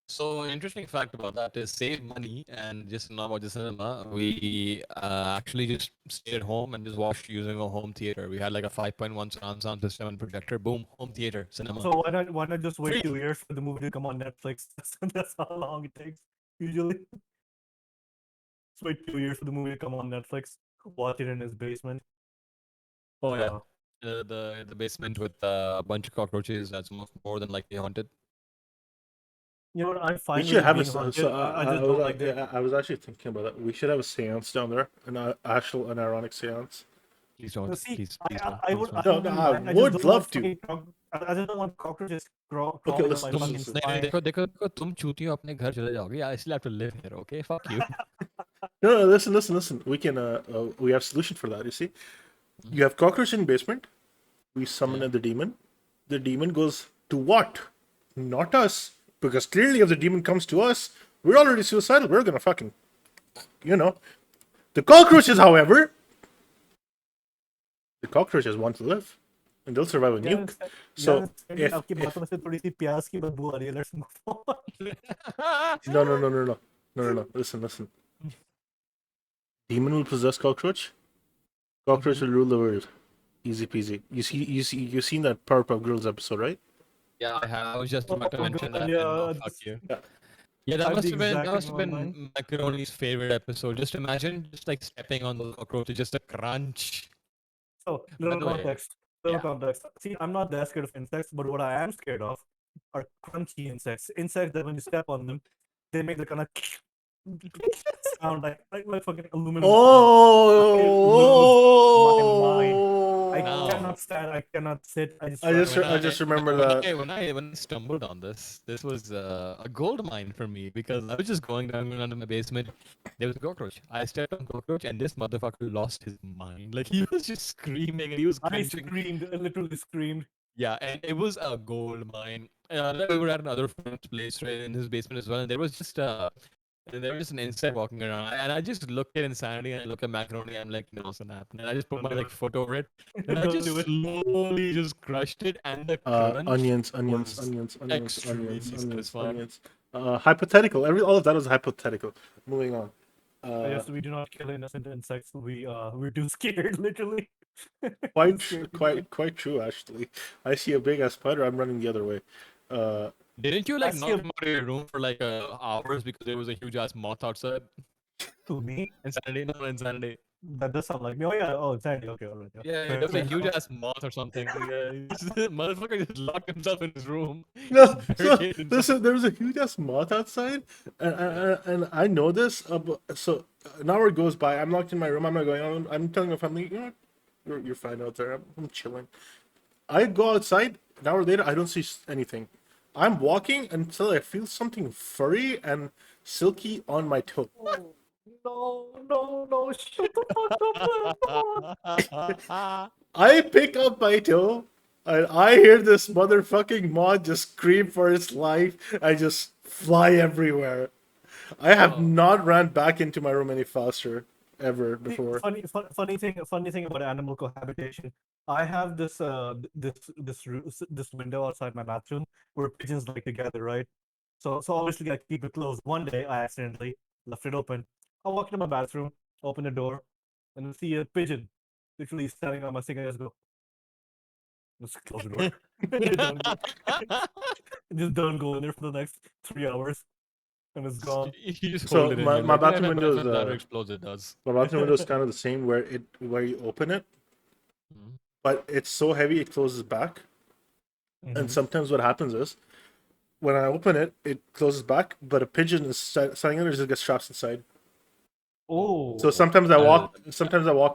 So, interesting fact about that is save money and just not watch the cinema. We actually just stayed at home and just watched using a home theater. We had like a 5.1 surround sound system and projector. Boom, home theater, cinema. So why not just wait Free. 2 years for the movie to come on Netflix? That's how long it takes usually. Just wait 2 years for the movie to come on Netflix. Watch it in his basement. Oh yeah, Uh, the basement with a bunch of cockroaches. That's more than likely haunted. you know what? I'm We fine with should it have a. being haunted. So I just don't like the. I was actually thinking about that. We should have a séance down there, an actual, an ironic séance. Please don't. See, Please don't. I Please would I don't. No, no, wouldn't I mind. I just would don't want love to. fucking I just don't want cockroaches Okay, crawling on listen, my listen, fucking listen. नहीं नहीं spine. देखो देखो देखो तुम चूतियों अपने घर चले जाओगे या इसलिए have to live here. Okay, fuck you. No, no, listen, listen, listen. We can. We have solution for that. You see, you have cockroach in basement. We summon Yeah. the demon. The demon goes to what? Not us, because clearly, if the demon comes to us, we're already suicidal. We're gonna fucking, you know. The cockroaches, want to live, and they'll survive a Yeah, nuke. yeah. So Sandy, आपकी बातों में से थोड़ी सी प्याज की बदबू आ रही है. Let's move on. no, no, no, no, no, no, no, no. Listen, listen. Demon will possess cockroach. Cockroach will rule the world. Easy peasy. You've seen that Powerpuff Girls episode, right? Yeah, I have. I was just about to mention that. Yeah, And no, fuck you. Yeah. Yeah, I that have must the have been exact thing in my mind. Macaroni's favorite episode. Just imagine, just like stepping on the cockroach, just a crunch. So, By little the way, context. yeah. See, I'm not that scared of insects, but what I am scared of are crunchy insects. Insects that when you step on them, they make the kind of sound like fucking aluminum. Oh, My mind. I Now, cannot stand. I cannot sit. I just I run just away. I just remember when that. when I stumbled on this was a gold mine for me because I was just going down under my basement. There was a cockroach. I stepped on cockroach, and this motherfucker lost his mind. Like he was just screaming and he was I crunching. screamed. I literally screamed. Yeah, and it was a gold mine. Then we were at another friend's place, right, in his basement as well, and there was just an insect walking around, and I just looked at Insanity and I looked at Macaroni. I'm like, no, snap, and I just put my Don't do like it. foot over it, and I Don't just do it. slowly just crushed it, and the crunch Onions, was onions, extremely satisfying. onions. Hypothetical. All of that was hypothetical. Moving on. Yes, we do not kill innocent insects. We're too scared, literally. Quite, Too scared to quite true. Actually, I see a big ass spider. I'm running the other way. Didn't you I like see not a- come out of your room for like hours because there was a huge ass moth outside? To me, Insanity, no insanity. that does sound like me. Oh yeah. Oh, exactly. Okay. All right. Yeah, Fair there was a enough. huge ass moth or something. Yeah, motherfucker just locked himself in his room. No, Just barricaded himself. listen, there was a huge ass moth outside, and I know this. So an hour goes by. I'm locked in my room. I'm not going on. I'm telling my family, you know, you're fine out there. I'm chilling. I go outside. An hour later, I don't see anything. I'm walking until I feel something furry and silky on my toe. No! Shut the fuck up! Man. I pick up my toe, and I hear this motherfucking moth just scream for its life. I just fly everywhere. I have Oh. not ran back into my room any faster ever See, before. funny thing about animal cohabitation. I have this window outside my bathroom where pigeons like to gather, right? So obviously I keep it closed. One day I accidentally left it open. I walk into my bathroom, open the door, and I see a pigeon literally standing on my sink. I just go, just close the door. Just don't go in there for the next 3 hours, and it's gone. You just So hold it in. my- You're my like, bathroom "Yeah, window if is, my bladder explodes, it does." My bathroom window is kind of the same where you open it, Mhm. but it's so heavy it closes back. And Mhm. sometimes what happens is when I open it, it closes back, but a pigeon is standing there, just gets trapped inside. Oh, So sometimes I walk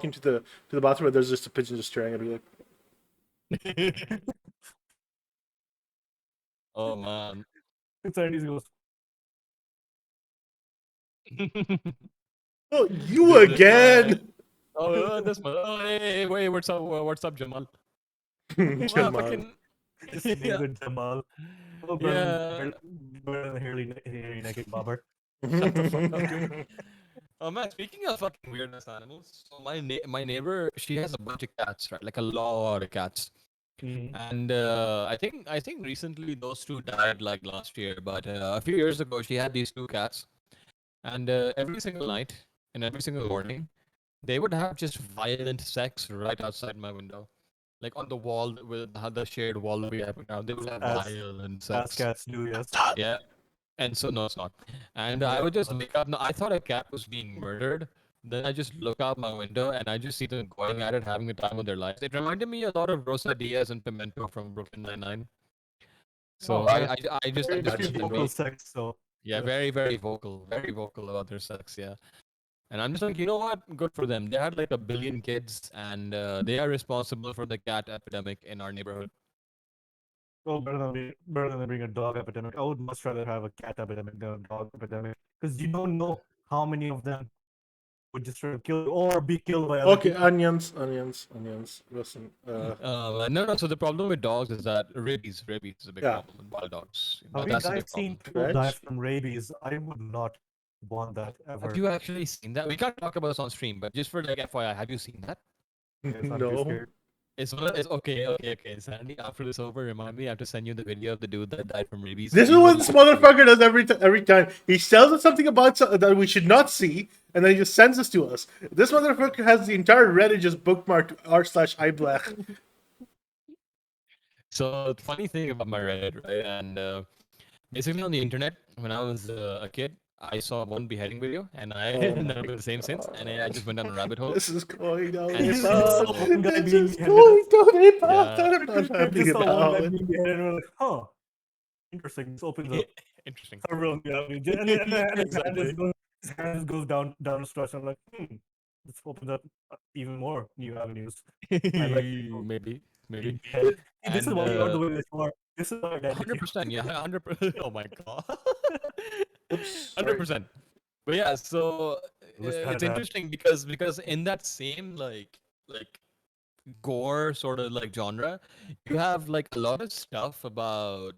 into the bathroom and there's just a pigeon just staring at me like, Oh man. it's Andy's ghost. "Oh, you This again!" this man. Oh, hey, wait, what's up, Jamal? Wow, Jamal. fucking. Just named Yeah. it Jamal. Oh, Yeah. better than hairy naked bobber. Shut the fuck up, dude. Oh man, speaking of fucking weirdness animals, so my neighbor, she has a bunch of cats, right? Like a lot of cats. And I think recently those two died like last year, but a few years ago she had these two cats, and every single night and every single morning they would have just violent sex right outside my window, like on the wall with the shared wall that we have now. They would have As violent as sex. cats do, yes. Yeah, and so no, it's not. And I Yeah. would just wake up. No, I thought a cat was being murdered. Then I just look out my window and I just see them going at it, having the time of their lives. It reminded me a lot of Rosa Diaz and Pimento from Brooklyn Nine-Nine. So Oh I, yeah. I, I just Very looked at vocal me. sex. So Yeah, yeah. very vocal about their sex. Yeah, and I'm just like, you know what? Good for them. They had like 1 billion kids, and they are responsible for the cat epidemic in our neighborhood. Well, better than being a dog epidemic. I would much rather have a cat epidemic than a dog epidemic because you don't know how many of them would just try to kill you or be killed by other Okay, people. onions. Listen, No. So the problem with dogs is that rabies is a big yeah, problem with wild dogs. Having That's a I've big seen problem. people Reg. die from rabies, I would not want that Have ever. you actually seen that? We can't talk about this on stream, but just for like FYI, have you seen that? Yes, I'm too No. scared. It's okay. Sandy, after this over, remind me. I have to send you the video of the dude that died from rabies. This is You what will this actually. motherfucker does every time. He tells us something about that we should not see, and then he just sends this to us. This motherfucker has the entire Reddit just bookmarked r/iBlack. So the funny thing about my Reddit, right? And basically on the internet, when I was a kid, I saw one beheading video, and I Oh never my did the same since, and I god. just went down a rabbit hole. This is going down And a You just saw path. one so guy This being is beheaded. going down a path yeah, that I'm not You happy just saw one guy about. being beheaded, and we're like, huh, interesting. This opens up interesting. several new avenues. And Exactly. his hand just goes down a stretch. I'm like, this opens up even more new avenues. I like people Maybe, being beheaded. See, this is and why you are the way that you are. This is why your dad became. 100%, yeah, 100%. Oh my god, Oops, hundred sorry. percent. But yeah, so I wish I had it's that. interesting because in that same like gore sort of like genre, you have like a lot of stuff about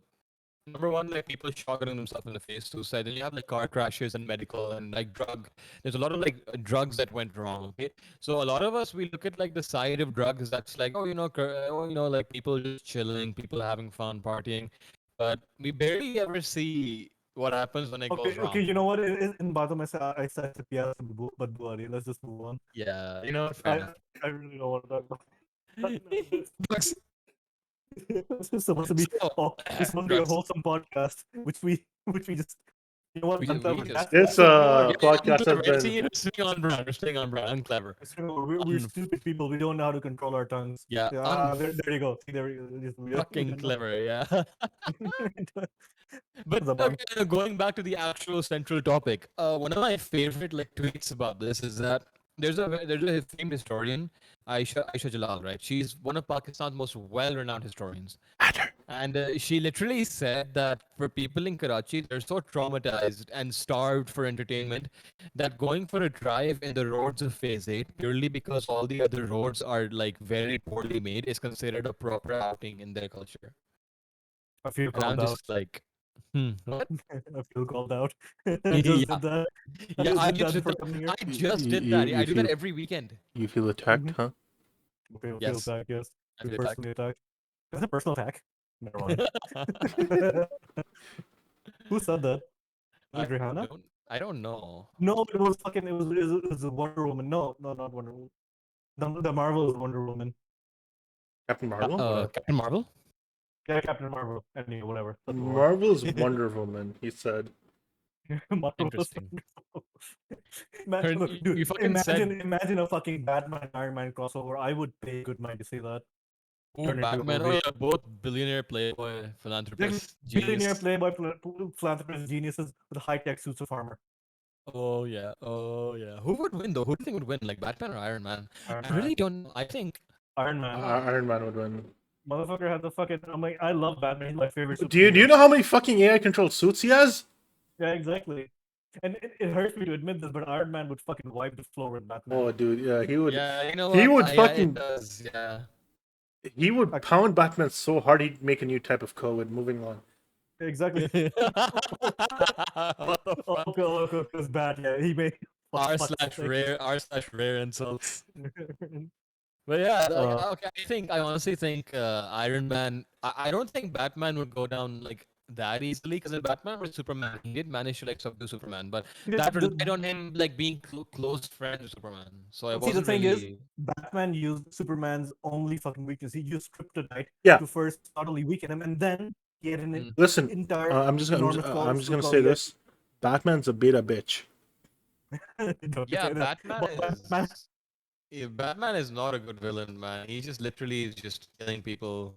number one, like people shotgunning themselves in the face, suicide. Then you have like car crashes and medical and like drug. There's a lot of like drugs that went wrong. Okay, so a lot of us we look at like the side of drugs that's like like people just chilling, people having fun, partying, but we barely ever see what happens when it goes Okay. wrong. You know what? In bottom, I said Piazza but Buari. Let's just move on. Yeah, you know what? Fair I enough. I really don't want to talk about. Drugs. This is supposed to be So this is supposed to be a drugs. wholesome podcast, which we just you know what We unclever. just That's This what we are. yeah, podcast has unclever. been. See, we're staying on brand. We're staying on brand. Unclever. We're stupid people. We don't know how to control our tongues. Yeah, Yeah, there you go. See, there you go. We fucking don't know. clever. Yeah. But Zaman. okay, going back to the actual central topic, one of my favorite like tweets about this is that there's a famed historian, Aisha Jalal, right? She's one of Pakistan's most well-renowned historians, and she literally said that for people in Karachi, they're so traumatized and starved for entertainment that going for a drive in the roads of Phase 8 purely because all the other roads are like very poorly made is considered a proper outing in their culture. I feel And I'm called out. just like, what? I feel called out. I just Yeah, did that. I yeah, just I did just that did before that. coming here. I just did that. Yeah, I do that every weekend. You feel attacked, Mhm. huh? Feel Yes, attacked. Yes, I feel feel attacked. personally attacked. Is it a personal attack? Never mind. Who said that? Was I it Rihanna? I don't know. No, it was fucking. It was a Wonder Woman. No, not Wonder Woman. The Marvel is Wonder Woman. Captain Marvel? What? Captain Marvel. Yeah, Captain Marvel. Anyway, whatever. That's the war. Marvel's Wonder Woman, he said. Marvel was Interesting. wonderful. Her, Look, dude, you fucking said, imagine a fucking Batman Iron Man crossover. I would pay good money to see that "Oh, turn into a Batman." Oh movie. yeah, both billionaire, playboy, Exactly. philanthropist, Billionaire genius. playboy philanthropist geniuses with high tech suits of armor. Oh yeah, oh yeah. Who would win though? Who do you think would win, like Batman or Iron Man? Iron I really Man. don't know. I think. Iron Man. Iron Man would win. Motherfucker had the fucking. I'm like, I love Batman. He's my favorite Do you superhero. know how many fucking AI controlled suits he has? Yeah, exactly. And it hurts me to admit this, but Iron Man would fucking wipe the floor with Batman. Oh, dude, yeah, he would. Yeah, you know He what? would Yeah, it fucking. does. Yeah. He would Like, pound Batman so hard he'd make a new type of code. Moving on. exactly. What the fuck? Okay, it's bad. Yeah, he made. R Fuck's slash sake. rare R slash rare insults. But yeah, like Uh, okay, I honestly think Iron Man. I don't think Batman would go down like that easily because in Batman vs Superman, he did manage to like subdue Superman, but that relied on him like being close friends with Superman. So it See, the wasn't thing is, really. Batman used Superman's only fucking weakness. He used kryptonite Yeah. to first not only weaken him, and then he had an Mm. Listen, entire I'm enormous just suit gonna called say the this: Batman's a beta bitch. Don't Yeah, say that. Batman But Batman, is. Yeah, Batman is not a good villain, man. He just literally is just killing people,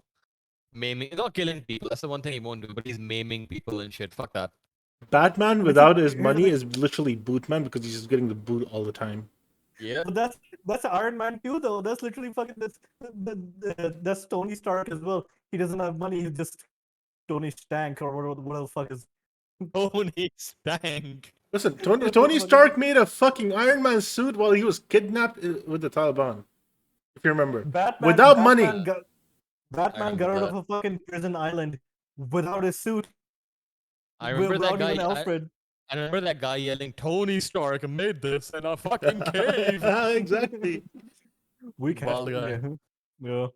maiming. Not killing people. That's the one thing he won't do. But he's maiming people and shit. Fuck that. Batman but see, without his here's the money thing. is literally Bootman because he's just getting the boot all the time. Yeah. But that's Iron Man too, though. That's literally fucking that's Tony Stark as well. He doesn't have money. He's just Tony Stank or what the fuck is. Tony Stank. Listen, What the Tony fuck is Stark made a fucking Iron Man suit while he was kidnapped with the Taliban. If you remember, Batman? without money. I Batman remember got out that. of a fucking prison island without his suit, I remember that without even guy. Alfred. I remember that guy yelling, "Tony Stark made this in a fucking cave." Exactly. We can't. Wild guy. Yeah. Yeah. You know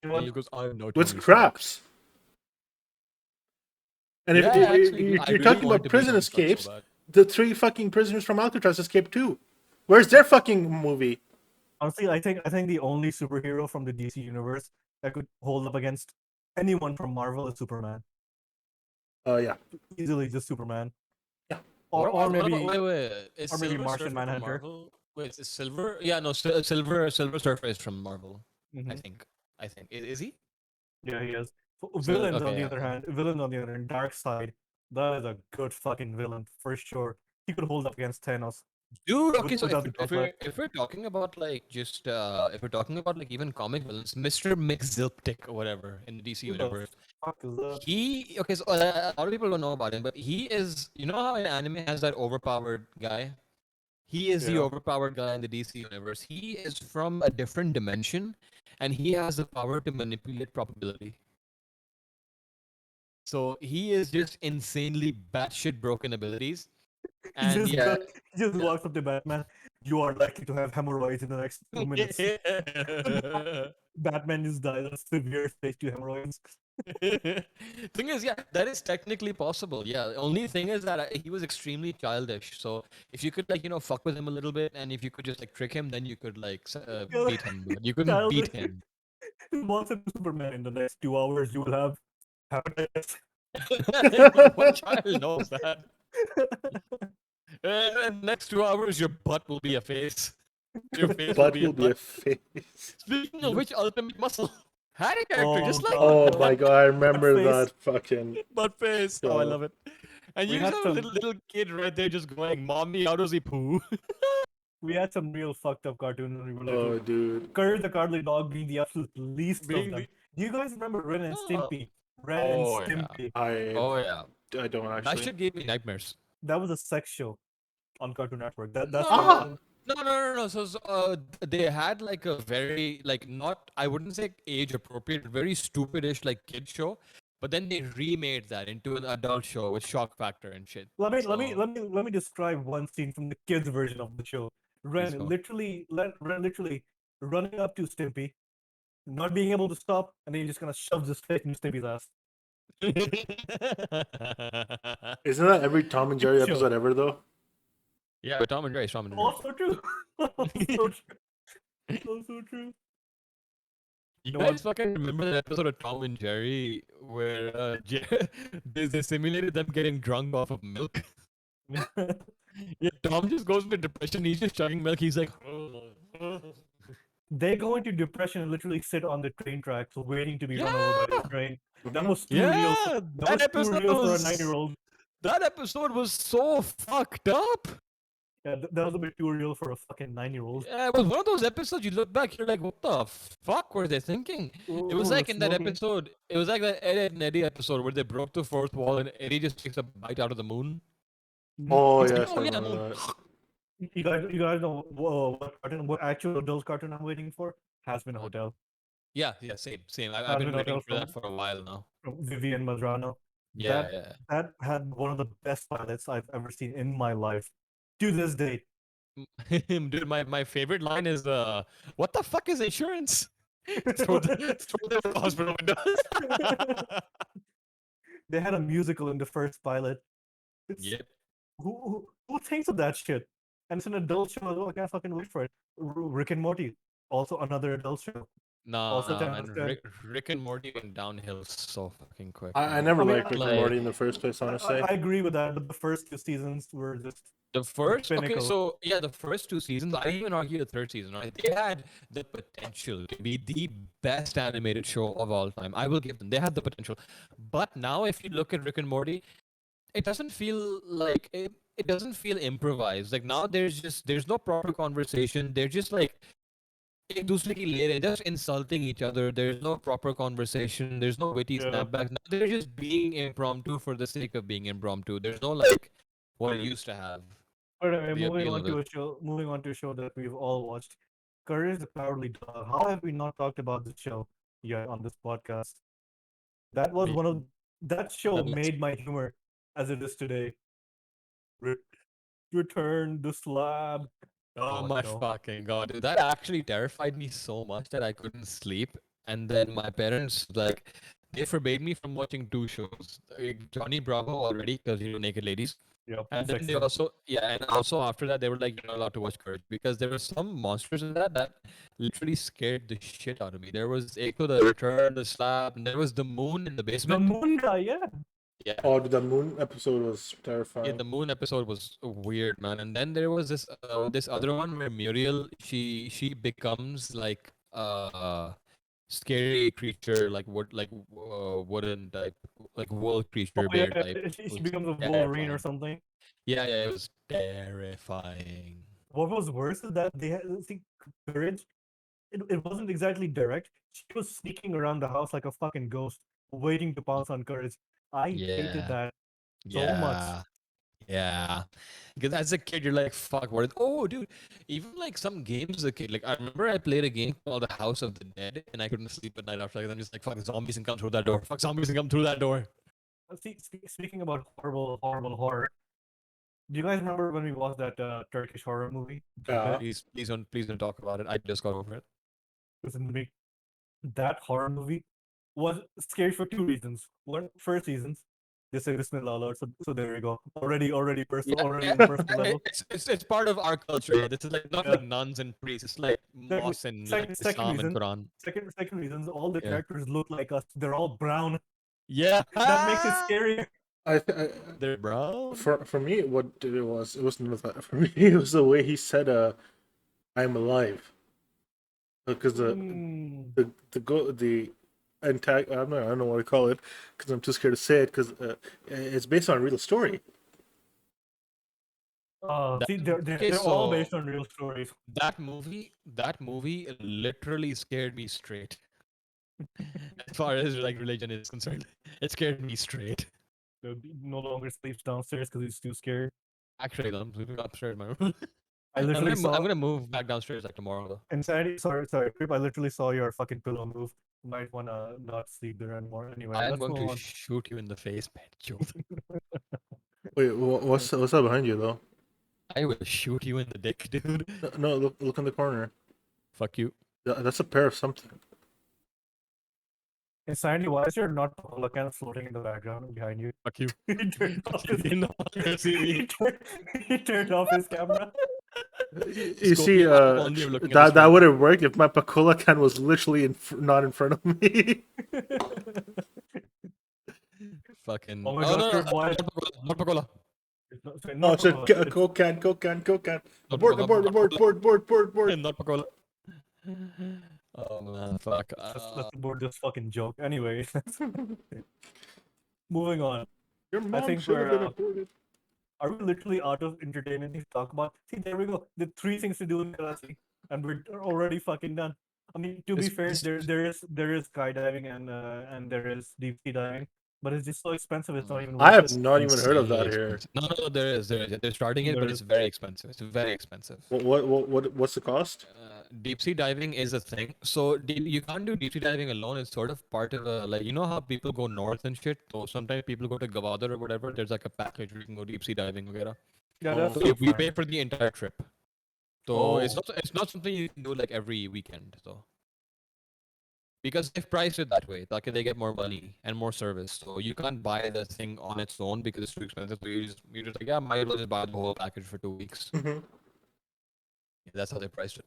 And he what? goes, "I'm no With Tony Stark." scraps. And if Yeah, I actually do. I you're really talking want about to be prison Tony Stark so escapes, bad. the three fucking prisoners from Alcatraz escaped too. Where's their fucking movie? Honestly, I think the only superhero from the DC universe that could hold up against anyone from Marvel is Superman. Yeah. Easily just Superman. Yeah. Or or What about maybe wait? Is or maybe Silver Martian Surfer from Manhunter. Marvel? Wait, is Silver? Yeah, no, Silver Surfer is from Marvel. I Hmm. think. I think. Is he? Yeah, he is. So Villains on okay, the yeah, other yeah. hand, villain on the other hand, Dark Side. That is a good fucking villain for sure. He could hold up against Thanos Dude, okay, so without the gauntlet. if we're talking about like just if we're talking about like even comic villains, Mr. McZilptic or whatever in the DC Who the universe, fuck is that? he okay, so a lot of people don't know about him, but he is you know how an anime has that overpowered guy? He is the Yeah. overpowered guy in the DC universe. He is from a different dimension, and he has the power to manipulate probability. So he is just insanely batshit broken abilities, He and just yeah. got, he just walks up to Batman. You are likely to have hemorrhoids in the next 2 minutes. Batman just dies of severe stage 2 hemorrhoids. Thing is, yeah, that is technically possible. Yeah, the only thing is that he was extremely childish. So if you could like fuck with him a little bit, and if you could just like trick him, then you could like You're beat him. But you couldn't beat childish. him. He walks up to Superman. In the next 2 hours, you will have hepatitis. What child knows that? In the next 2 hours, your butt will be a face. Your face will Butt be a will be a butt. face. Speaking of which, ultimate muscle had a character Oh just like god, Oh no. my god, I Butt remember face. that fucking butt face. Oh, I show. love it. And We you just had have a some little kid right there just going, "Mommy, how does he poo?" we had some real fucked up cartoons when we were little. Oh, dude. Courage the Cowardly Dog being the absolute least of Being them. the Do you guys remember Ren and oh, Stimpy? Ren and oh yeah, Stimpy. I oh yeah. I don't That actually. shit gave me nightmares. That was a sex show on Cartoon Network. That's No, the Ah, no. So they had like a very like not I wouldn't say age appropriate, very stupidish like kid show, but then they remade that into an adult show with shock factor and shit. So let me describe one scene from the kids version of the show. please go. Ren literally running up to Stimpy, not being able to stop, and then he just kind of shoves his face into Stimpy's ass. isn't that every Tom and Jerry Kid show. episode ever though? Yeah, but Tom and Jerry, Tom and Jerry. Also true. Also true. Also true. You know guys what? fucking remember that episode of Tom and Jerry where they simulated them getting drunk off of milk? Yeah, Tom just goes into depression. He's just chugging milk. He's like, They go into depression and literally sit on the train tracks waiting to be run over by yeah, the train. That Mhm. was too real. yeah. That was too real for a 9-year-old. That episode was so fucked up. Yeah, that was a bit too real for a fucking 9-year-old. Yeah, it was one of those episodes you look back, you're like, what the fuck were they thinking? It was like in that Smoking. episode, it was like that Ed and Eddie episode where they broke the fourth wall and Eddie just takes a bite out of the moon. Oh He's like, yes, oh I yeah, remember no. that. You guys know what actual adult cartoon I'm waiting for? Has been a Oh, hotel. yeah, same. I've Has been been a waiting hotel for that for a while now. from Vivian Madrano. Yeah, That yeah. that had one of the best pilots I've ever seen in my life. To this date, Dude, my favorite line is what the fuck is insurance? Throw them in the hospital windows. They had a musical in the first pilot. It's Yep. who thinks of that shit? And it's an adult show as well. I can't fucking wait for it. Rick and Morty, also another adult show. Also Nah, can man. understand. Rick and Morty went downhill so fucking quick, I man. never I mean, liked Rick and Like Morty in the first place, honestly. I agree with that, but the first two seasons were just the first, okay, pinnacle. so yeah, the first two seasons. I even argue the third season, right? They had the potential to be the best animated show of all time. I will give them. They had the potential, but now if you look at Rick and Morty, it doesn't feel like it doesn't feel improvised. Like now there's no proper conversation. They're just like एक दूसरे की ले रहे हैं, just insulting each other. There's no proper conversation. There's no witty Yeah. snapbacks. Now they're just being impromptu for the sake of being impromptu. There's no like what it used to have. But anyway, The moving appeal on of to it. a show. Moving on to a show that we've all watched. Courage the Cowardly Dog. How have we not talked about this show yet on this podcast? That was We- one of that show That was- made my humor as it is today. Return the slab. Oh Oh my no. fucking god, dude. That actually terrified me so much that I couldn't sleep. And then my parents like they forbade me from watching two shows. Johnny Bravo already because Naked Ladies. Yep. And then they Sexy. also, yeah, and also after that, they were like, you're not allowed to watch Courage because there were some monsters in that literally scared the shit out of me. There was Echo, the Return, the Slab, and there was the Moon in the The basement. moon guy, yeah. Yeah. Oh, the Moon episode was Yeah, terrifying. the Moon episode was weird, man. And then there was this other one where Muriel she becomes like scary creature like wooden type like wolf creature Oh yeah, bear type. she It was becomes a Wolverine or terrifying. something. Yeah, it was terrifying. What was worse is that they had see Courage. It wasn't exactly direct. She was sneaking around the house like a fucking ghost, waiting to pounce on Courage. I hated Yeah. that so much. Yeah. Because as a kid, you're like, fuck, what is... Oh, dude. Even like some games as a kid. Like, I remember I played a game called The House of the Dead, and I couldn't sleep at night after. Like, I'm just like, fuck, zombies can come through that door. Fuck, zombies can come through that door. Speaking about horrible horror, do you guys remember when we watched that Turkish horror movie? Yeah. Please don't talk about it. I just got over it. Listen to me. That horror movie was scary for two reasons. One, first reasons, they say Bismillah, Lord. So there you go. Already personal, already on a personal level. It's part of our culture. Yeah. This is like not Yeah. like nuns and priests. It's like mosques and like second Islam and reason- Quran. Second reasons, all the Yeah. characters look like us. They're all brown. Yeah. That makes it scarier. They're brown. For me, what it wasn't that. For me, it was the way he said, "I'm alive," because Mm. the antag I don't know what to call it because I'm too scared to say it because it's based on a real story. See, they're Okay, all so- based on real stories. That movie literally scared me straight. As far as like religion is concerned, it scared me straight. He no longer sleeps downstairs because he's too scared. Actually, though, I'm sleeping upstairs in my room. I literally saw I'm gonna move back downstairs like tomorrow though. Insanity. Sorry, Crip. I literally saw your fucking pillow move. Might wanna not sleep there anymore. Anyway, I'm let's going move to on. shoot you in the face, Petcho. Wait, what's that behind you though? I will shoot you in the dick, dude. No, look in the corner. Fuck you. That's a pair of something. Insanity. Why is your not Paula kind of floating in the background behind you? Fuck you. He turned off his, You're not gonna see me. he turned off his camera. You see, Scorpion, I'm only looking at the that screen. would have worked if my Pacola can was literally not in front of me. Fucking. Oh my God, Crip, why? Not Pacola. No, it's a Coke can. Not Abort. Pacola. Not Pacola. Oh man, fuck. Let's abort this fucking joke. Anyway, moving on. Your mom think should have we're, been aborted. Are we literally out of entertainment things to talk about? See, there we go. The three things to do in Karachi, and we're already fucking done. I mean, to be This- fair, this- there is skydiving and there is deep sea diving, but it's just so expensive. It's not even. I worth have it. not even heard of that Insanely here. expensive. No, there is. They're starting it, There but is. it's very expensive. It's very expensive. What's the cost? Deep sea diving is a thing. So you can't do deep sea diving alone. It's sort of part of a like you know how people go north and shit. So sometimes people go to Gavadir or whatever. There's like a package where you can go deep sea diving, etc. Yeah, Oh. that's So so we fine. pay for the entire trip. So Oh, it's not something you can do like every weekend though. Because they've priced it that way. Like they get more money and more service. So you can't buy the thing on its own because it's too expensive. So you just like, yeah, might as well just buy the whole package for 2 weeks. Mhm. Yeah, that's how they priced it.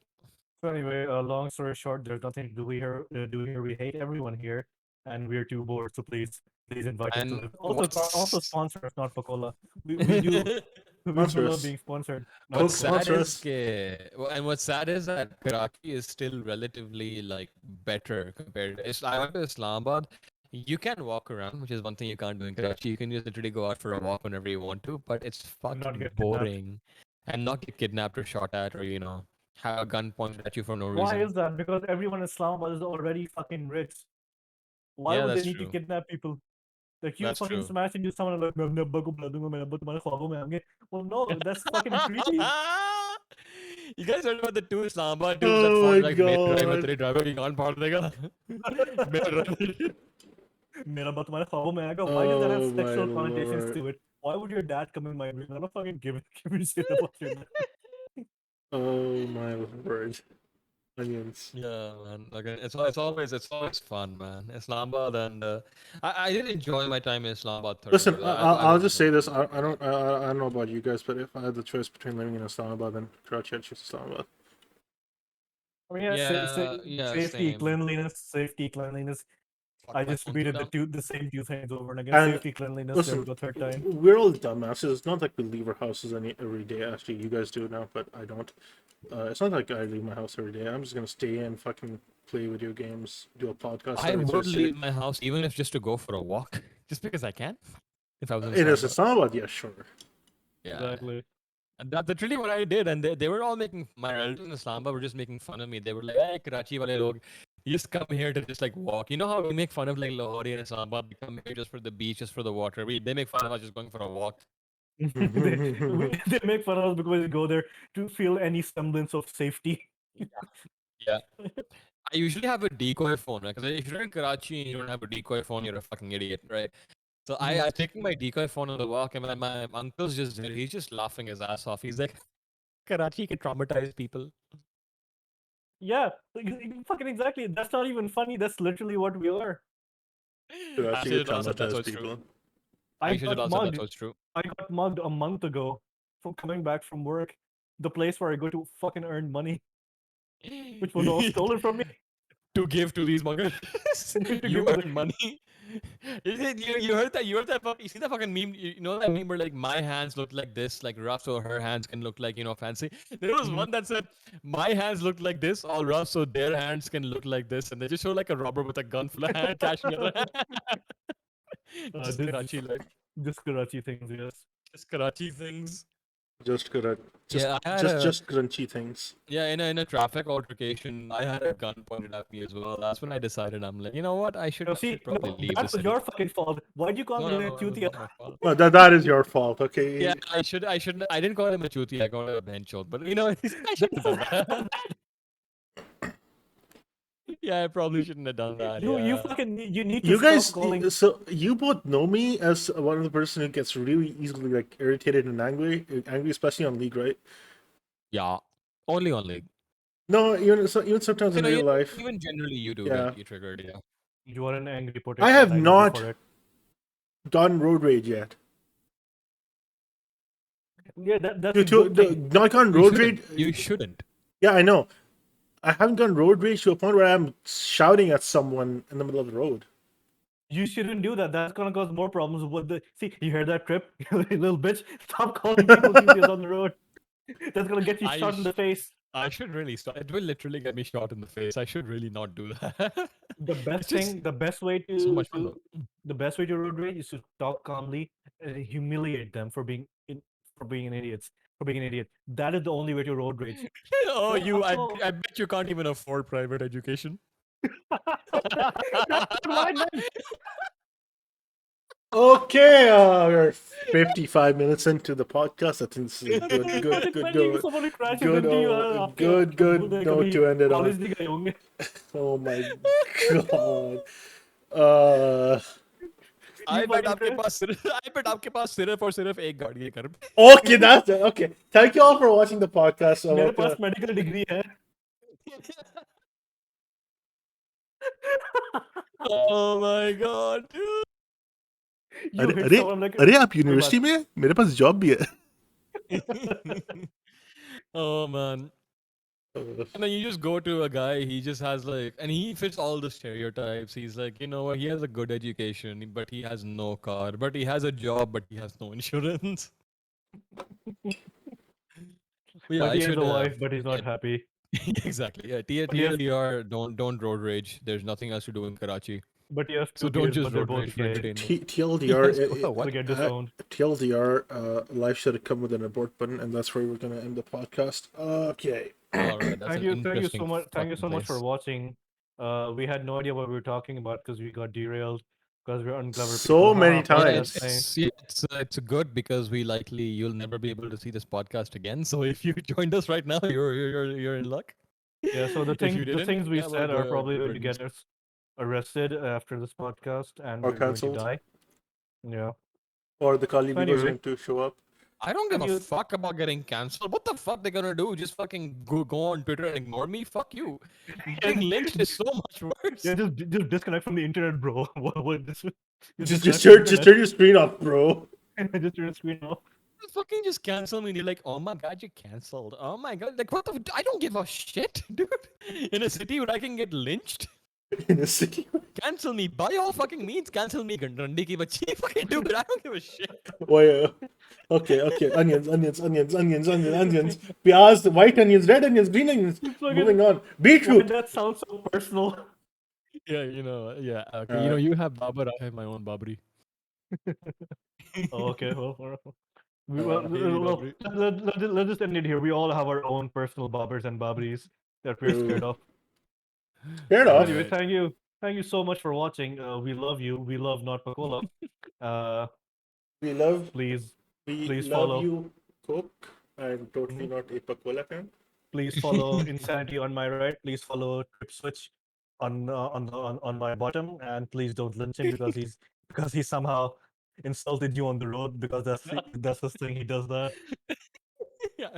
so anyway, long story short, there's nothing to do here. Do here. We hate everyone here, and we're too bored. So please invite us to And live. Also what's sponsor us, not Pacola. We do. We Sponsor love us. being sponsored. Not Coke what's Pacola. sad sponsor is us. and what's sad is that Karachi is still relatively like better compared to I went to Islamabad. You can walk around, which is one thing you can't do in Karachi. You can just literally go out for a walk whenever you want to, but it's And not fucking get kidnapped. boring and not get kidnapped or shot at or have a gun pointed at you for no Why reason. is that? Because everyone in Islamabad is already fucking rich. Why Yeah, would they that's need to true. kidnap people? Like you That's fucking true. smash into someone and like मैं अपने अब्बा को बुला दूंगा मेरे अब्बा तुम्हारे ख्वाबों में आएंगे. Well, no, that's fucking creepy. You guys heard about the two Islamabad dudes that Oh fought my like मेरे driver god. तेरे driver की गांड फाड़ देगा मेरा driver मेरा अब्बा तुम्हारे ख्वाबों में आएगा. Why does that have Oh my sexual connotations lord. to it? Why would your dad come in my dream? I don't fucking give a shit about your dad. Oh my word. Onions. Yeah, man. Like it's always fun, man. Islamabad and I did enjoy my time in Islamabad Listen, thoroughly. I I'll really just say did. this. I don't know about you guys, but if I had the choice between living in Islamabad and Karachi, I'd choose Islamabad. I mean, yeah, Yeah, safety, same. cleanliness. Fuck I my just phone too repeated loud. the same two things over and again. And Safety, cleanliness. There we listen, go, third time. we're all dumbasses. It's not like we leave our houses every day. Actually, you guys do now, but I don't. It's not like I leave my house every day. I'm just gonna stay in, fucking play video games, do a podcast I every would Thursday. leave my house even if just to go for a walk, just because I can. If I was in It is Islamabad, Islamabad, yeah, sure. yeah. Exactly. And that's really what I did. And they were all making my relatives in Islamabad were just making fun of me. They were like, "Hey, Karachi wale log, you just come here to just like walk. You know how we make fun of like Lahori and Islamabad? They come here just for the beach, just for the water. They make fun of us just going for a walk. They make fun of us because we go there to feel any semblance of safety. Yeah. I usually have a decoy phone, right? Because if you're in Karachi and you don't have a decoy phone, you're a fucking idiot, right? So I taking my decoy phone on the walk, and my uncle's just there. He's just laughing his ass off. He's like, Karachi can traumatize people. Yeah, fucking exactly. That's not even funny. That's literally what we are. I Karachi should could have not said that's traumatize what's true. people. I I should have got not said that's mugged. what's true. I got mugged a month ago from coming back from work. The place where I go to fucking earn money, which was all stolen from me. To give to these muggers. To You give to the earn money. You heard that? You heard that? You see that fucking meme? You know that meme where like my hands look like this, like rough, so her hands can look like fancy. There was Mhm. one that said my hands look like this, all rough, so their hands can look like this, and they just show like a robber with a gun full of hand cashing it. Just This Karachi life, just Karachi things, yes. just Karachi things. Just correct. Just Yeah, I had just crunchy things. in a traffic altercation, I had a gun pointed at me as well. That's when I decided I'm like, you know what? I No, should see, probably no, leave the that was city. your fucking fault. Why'd you call No, me no, a no, it was chutia? not my fault. Well, that is your fault, Yeah, okay? I shouldn't. I didn't call him a chuti. I called him a benchot. But I shouldn't have done that. Yeah, I probably shouldn't have done that. You Yeah. fucking you need to You stop guys, calling. so you both know me as one of the person who gets really easily like irritated and angry, especially on League, right? Yeah. Only on league. No, even sometimes in real life. Even generally you do Yeah, get triggered. Yeah. You are an angry I potato, have and I love you not for it. done road rage yet. Yeah, that's a good thing. Not gone You road shouldn't. rage. You shouldn't. Yeah, I know. I haven't gone road rage to a point where I'm shouting at someone in the middle of the road. You shouldn't do that. That's gonna cause more problems. See, you hear that, Trip? You little bitch. Stop calling people chutias on the road. That's gonna get you I shot in the face. I should really stop. It will literally get me shot in the face. I should really not do that. The It's best just thing, the best way so to much fun though. the best way to road rage is to talk calmly and humiliate them for being an idiot. That is the only way to road rage. Oh, Oh, oh. I bet you can't even afford private education. That's not mine, man. Okay, we're 55 minutes into the podcast. I think this is a Imagine someone crashes good, into you. आपके good अब्बू ने note कभी to end it on. college नहीं गए होंगे. Oh my god. Uh, I bet fucking आपके crazy. Pass I bet आपके पास सिर्फ और सिर्फ एक गाड़ी है घर पे. Okay, that's it. Okay. Thank you all for watching the podcast. So मेरे पास मेडिकल डिग्री है. Oh my god, dude. You hit अरे someone like अरे आप very यूनिवर्सिटी much. में हैं? मेरे पास जॉब भी है. Oh man. And then you just go to a guy, he just has like, and he fits all the stereotypes. He's like, you know what, he has a good education, but he has no car, but he has a job, but he has no insurance. Yeah, But I he has should. a wife, but he's Yeah, not happy. exactly. Yeah, But he has, TLDR, don't road rage. There's nothing else to do in Karachi, but he has so two don't kids, just but they're road both rage for gay. entertainment. TLDR, Yes, what? They'll get disowned. TLDR, life should have come with an abort button, and that's where we're gonna end the podcast. Okay. All right, that's an Thank you so interesting much. Thank you fucking so much for place. watching. We had no idea what we were talking about because we got derailed because we're unclever So people. many Haha, Yeah, times. it's good because you'll never be able to see this podcast again. So if you joined us right now, you're in luck. Yeah. So the If you the didn't, things we yeah, well, said are probably good going to riddance. get us arrested after this podcast, and Or we're going to cancelled. die. Yeah. Or the Kali So video is anyway, going to show up. I don't give and a you fuck about getting cancelled. What the fuck they gonna do? Just fucking go on Twitter and ignore me? Fuck you. Getting lynched is so much worse. yeah, just disconnect from the internet, bro. What this? Just disconnect from the just internet. turn your screen off, bro. Just turn the screen off. Fucking just cancel me and you're like, oh my god, you're cancelled. Oh my god, like what the I don't give a shit, dude. In a city where I can get lynched. In a city. Cancel me by all fucking means. Cancel me, Gandandi ki bachi. Fucking dude, I don't give a shit. Why, okay. Onions. Pyaz, white onions, red onions, green onions. Fucking- Moving on. Why Beetroot. that sounds so personal? Yeah, yeah. Okay, you have Babar, I have my own Babri. Oh, okay, well, we, Uh, well, let's just end it here. We all have our own personal bobbers and bobberies that we're scared of. Scared So off. anyway, Alright. thank you so much for watching. We love you. We love Not Pakola. We love Please love follow. you, Coke. I'm totally not a Pacola fan. Please follow Insanity on my right. Please follow Trip Switch on my bottom, and please don't lynch him because he somehow insulted you on the road because that's his thing. He does that. Yeah,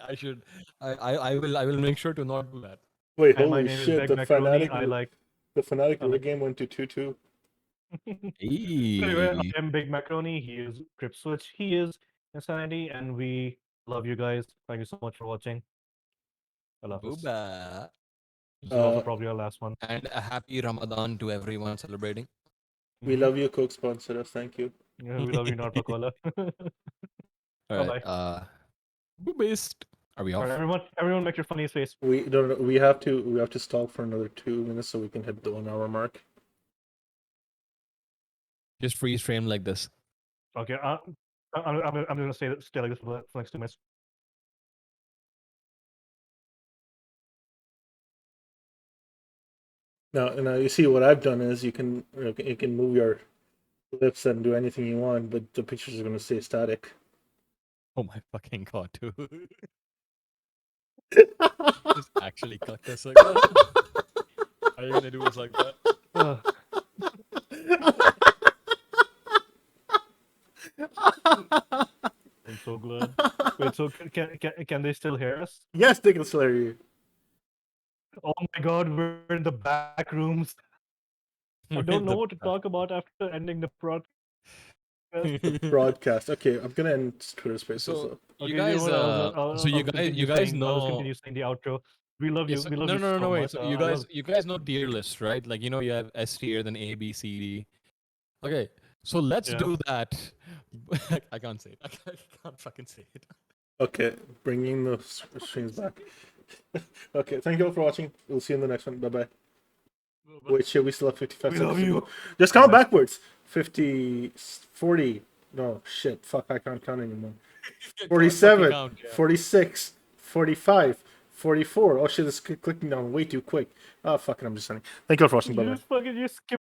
I should. I will make sure to not do that. Wait, And my holy name is shit! Beg Macaroni. I like. the fanatic I like- game went to 2-2. Anyway, Hey. I am Big Macaroni. He is Trip Switch. He is Insanity, and we love you guys. Thank you so much for watching. Allah Hafiz. Booba. This is also probably our last one. And a happy Ramadan to everyone celebrating. We love you, Coke sponsor us. Thank you. Yeah, we love you, not Pakola. All Bye-bye. right. Boobist. Are we All off? right, everyone, make your funniest face. We don't. We have to stall for another 2 minutes so we can hit the 1 hour mark. Just freeze frame like this. Okay, I'm gonna stay like this for the next 2 minutes. Now you see what I've done is you can move your lips and do anything you want, but the pictures are going to stay static. Oh my fucking god, dude. Just actually cut this like that. Are you gonna do us like that? I'm so glad. Wait, so can they still hear us? Yes, they can still hear you. Oh my god, we're in the back rooms. I don't know what to talk about after ending the broadcast. The broadcast. Okay, I'm gonna end Twitter Spaces. So though. you Okay, guys, know what, so you guys I'll just know. continue saying the outro. We love you. Yes, We love no, you no, so no, wait. much. So I you guys know tier lists, right? Like you have S tier, then A, B, C, D. Okay, so let's Yeah. do that. I can't say it. I can't fucking say it. Okay, bringing the streams back. Okay, thank you all for watching. We'll see you in the next one. Bye bye. Wait, shit, we still have 55 We seconds. love to you. go. Just count backwards. 50, 40. No, shit. Fuck, I can't count anymore. 47, Count, yeah. 46, 45, 44. Oh shit, it's clicking down way too quick. Oh, fuck it, I'm just saying. Thank you all for watching. Bye bye. You skip